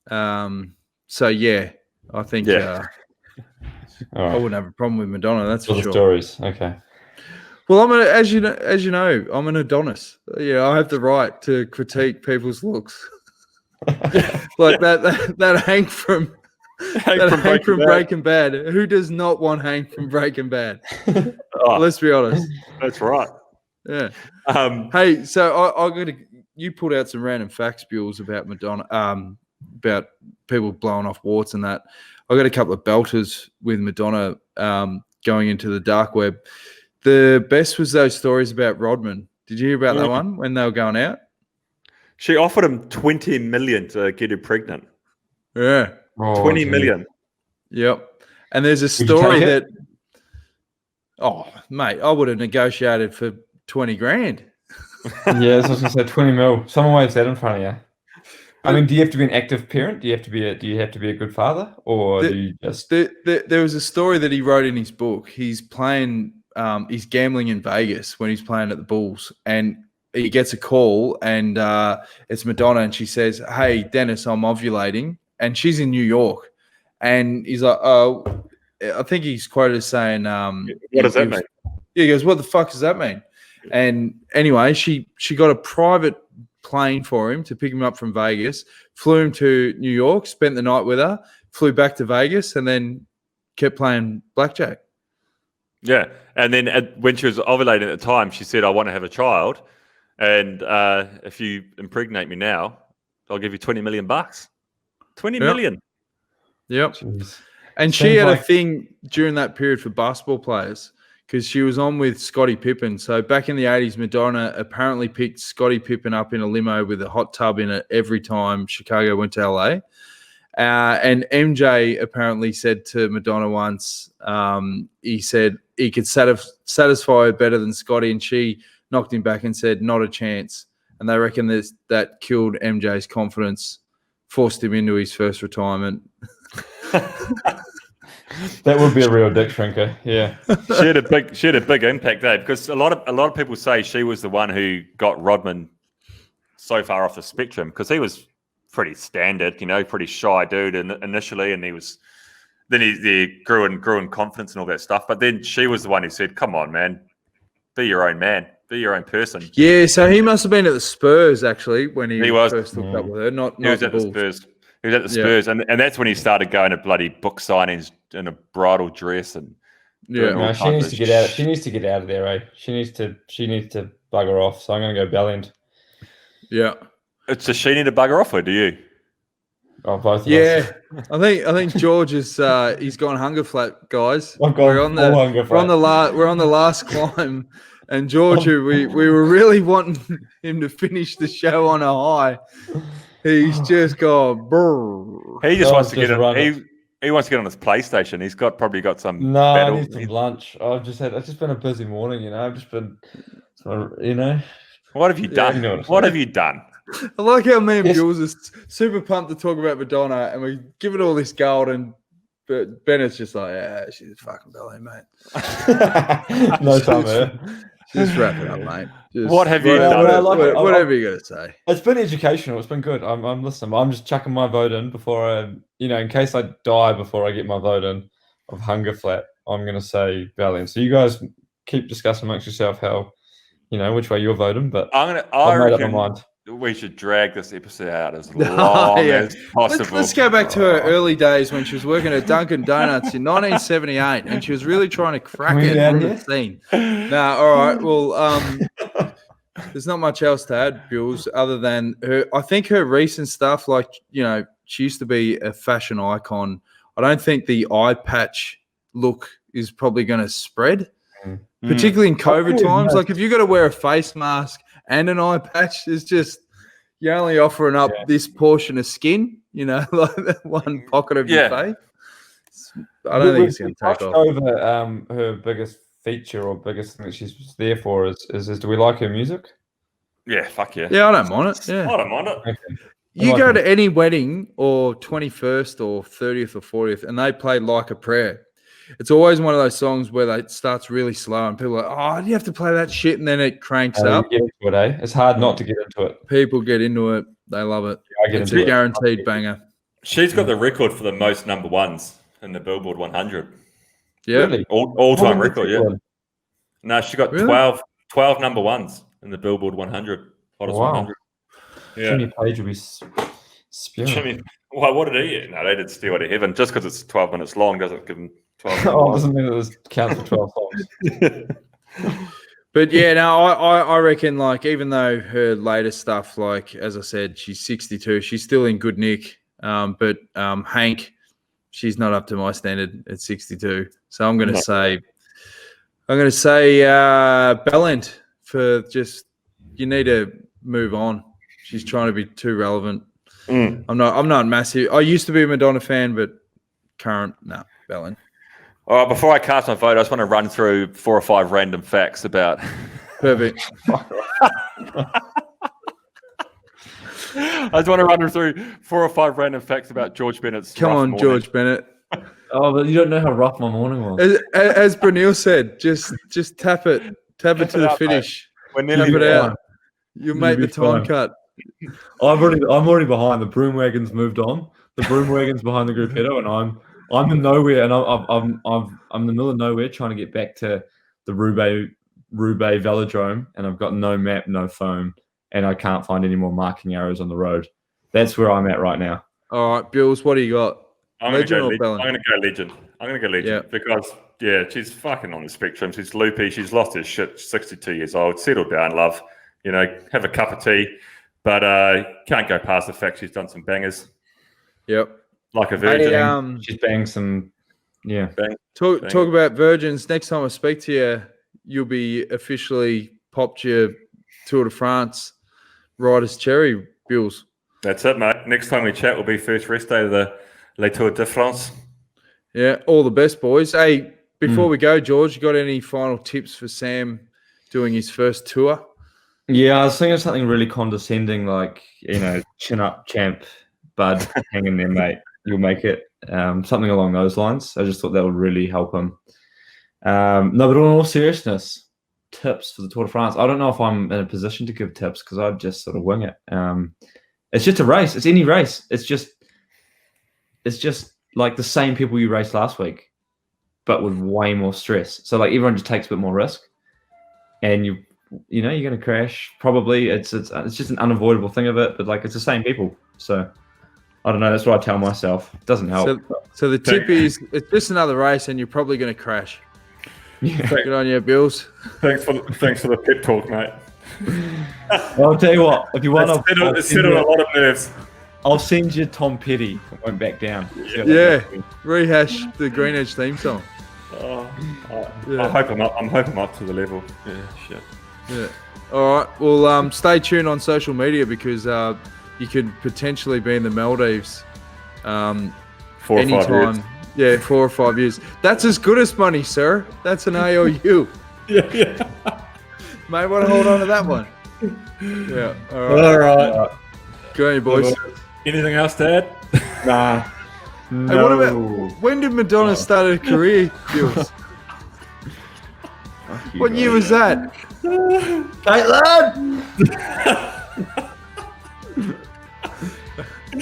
So yeah, I think All right. I wouldn't have a problem with Madonna. That's for the sure. stories, okay. Well, as you know, I'm an Adonis. Yeah, I have the right to critique people's looks, like that Hank from Breaking Bad. Who does not want Hank from Breaking Bad? Let's be honest. That's right. Yeah. Hey, so you pulled out some random facts, Bewls, about Madonna, about people blowing off warts and that. I got a couple of belters with Madonna going into the dark web. The best was those stories about Rodman. Did you hear about that one when they were going out? She offered him 20 million to get her pregnant. Yeah. 20 million. Yep. And there's a story that, oh, mate, I would have negotiated for 20 grand. Yeah, I was going to say 20 mil. Someone waves that in front of you. I mean, do you have to be an active parent? Do you have to be a good father, or do you just? There was a story that he wrote in his book. He's playing, he's gambling in Vegas when he's playing at the Bulls, and he gets a call, and it's Madonna, and she says, "Hey, Dennis, I'm ovulating," and she's in New York, and he's like, "Oh," I think he's quoted as saying, "What does that mean?" Yeah, he goes, "What the fuck does that mean?" And anyway, she got a private plane for him to pick him up from Vegas, flew him to New York, spent the night with her, flew back to Vegas, and then kept playing blackjack. Yeah, and then when she was ovulating at the time, she said, "I want to have a child, and if you impregnate me now, I'll give you 20 million bucks." 20 million. Yep. Jeez. And she had a thing during that period for basketball players, because she was on with Scottie Pippen. So back in the 80s, Madonna apparently picked Scottie Pippen up in a limo with a hot tub in it every time Chicago went to LA. And MJ apparently said to Madonna once, he said he could satisfy her better than Scottie, and she knocked him back and said, "Not a chance." And they reckon that killed MJ's confidence, forced him into his first retirement. That would be a real dick shrinker. Yeah, she had a big impact there, because a lot of people say she was the one who got Rodman so far off the spectrum, because he was pretty standard, pretty shy dude initially, and he grew in confidence and all that stuff. But then she was the one who said, "Come on, man, be your own man, Be your own person. Yeah, so he must have been at the Spurs actually when he was. first hooked up with her. Not He was the at the Bulls. Spurs. He was at the Spurs, and that's when he started going to bloody book signings in a bridal dress and doing all No, she kinds needs of to get out. She needs to get out of there, eh? She needs to bugger off. So I'm going to go Bellend. Yeah. Does she need to bugger off, or do you? Oh, both of us. Yeah, I think George is he's gone hunger flat, guys. I've gone We're on the hunger flat. we're on the last climb, and George, who we were really wanting him to finish the show on a high, he's just gone. Brrr. He just wants to get on. He wants to get on his PlayStation. He's probably got some. No, battle. I need some lunch. It's just been a busy morning. You know, I've just been, What have you done? You know what have you done? I like how me and Jules are super pumped to talk about Madonna, and we give it all this gold, but Bennett's just like, yeah, she's a fucking ballet, mate. No time there. Just wrap it up, mate. What have you done? Whatever you got to say. It's been educational. It's been good. I'm listening. I'm just chucking my vote in before in case I die before I get my vote in of hunger flat. I'm going to say Valiant. So you guys keep discussing amongst yourself how, which way you're voting. But I I've made up my reckon mind. we should drag this episode out as long as possible. Let's go back to her early days when she was working at Dunkin' Donuts in 1978, and she was really trying to crack it on the scene. Nah, all right. Well, there's not much else to add, Bills, other than her. I think her recent stuff, like she used to be a fashion icon. I don't think the eye patch look is probably going to spread, particularly in COVID times. Like if you got to wear a face mask and an eye patch, is just you're only offering up this portion of skin, like that one pocket of your face. I don't think it's going to take off. Over her biggest feature or biggest thing that she's there for is do we like her music? Yeah, fuck yeah. Yeah, I don't mind it. Yeah, I don't mind it. Okay. You go to any wedding or 21st or 30th or 40th, and they play Like a Prayer. It's always one of those songs where it starts really slow and people are like, oh, do you have to play that shit? And then it cranks up. You get into it, eh? It's hard not to get into it. People get into it. They love it. Yeah, it's a guaranteed banger. She's got the record for the most number ones in the Billboard 100. Yeah. Really? All-time record, yeah. No, she got Really? 12 number ones in the Billboard 100. Hottest 100. Yeah. Jimmy Page will be spewing. Jimmy, what did he get? No, they did Stairway to Heaven. Just because it's 12 minutes long doesn't give him 12 Oh, doesn't mean it counts for 12 songs. But yeah, no, I reckon even though her latest stuff, as I said, she's 62, she's still in good nick. But Hank, she's not up to my standard at 62. So I'm going to say Bellend for just you need to move on. She's trying to be too relevant. I'm not massive. I used to be a Madonna fan, but current Bellend. All right, before I cast my vote, I just want to run through 4 or 5 random facts about. Perfect. I just want to run through 4 or 5 random facts about George Bennett's. Come on, George Bennett. Oh, but you don't know how rough my morning was. As Brunel said, just tap it to the finish. Tap it out. You'll make the time cut. I'm already behind. The broom wagon's moved on. The broom wagon's behind the group header, and I'm in nowhere, and I'm in the middle of nowhere trying to get back to the Roubaix Velodrome, and I've got no map, no phone, and I can't find any more marking arrows on the road. That's where I'm at right now. All right, Bills, what do you got? I'm going to go Legend because she's fucking on the spectrum. She's loopy. She's lost her shit. She's 62 years old. Settle down, love. Have a cup of tea, but can't go past the fact she's done some bangers. Yep. Like a virgin. She's banged some. Yeah. Talk about virgins. Next time I speak to you, you'll be officially popped your Tour de France Riders Cherry, Bills. That's it, mate. Next time we chat will be first rest day of the Le Tour de France. Yeah, all the best, boys. Hey, before we go, George, you got any final tips for Sam doing his first tour? Yeah, I was thinking of something really condescending, like, chin up, champ, bud, hang in there, mate. You'll make it. Something along those lines. I just thought that would really help him. No, but in all seriousness, tips for the Tour de France. I don't know if I'm in a position to give tips because I'd just sort of wing it. It's just a race. It's any race. It's just like the same people you raced last week, but with way more stress. So everyone just takes a bit more risk, and you you're going to crash. Probably it's just an unavoidable thing of it. But like it's the same people, so I don't know. That's what I tell myself. It doesn't help. So the tip is it's just another race, and you're probably going to crash. Yeah. Good on you, Bills. Thanks for the pep talk, mate. Well, I'll tell you what. If you want to settle a lot of nerves. I'll send you Tom Petty. I won't back down. Yeah, rehash the Green Edge theme song. I hope I'm up to the level. Yeah, shit. Yeah. All right. Well, stay tuned on social media because you could potentially be in the Maldives 4 or 5 years. Yeah, 4 or 5 years. That's as good as money, sir. That's an AOU. Yeah. May want to hold on to that one. Yeah. All right. Go on, you boys. Anything else to add? Nah. Hey, what about when did Madonna start her career, Jules? What year was that? Caitlin!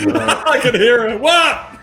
I can hear her. What?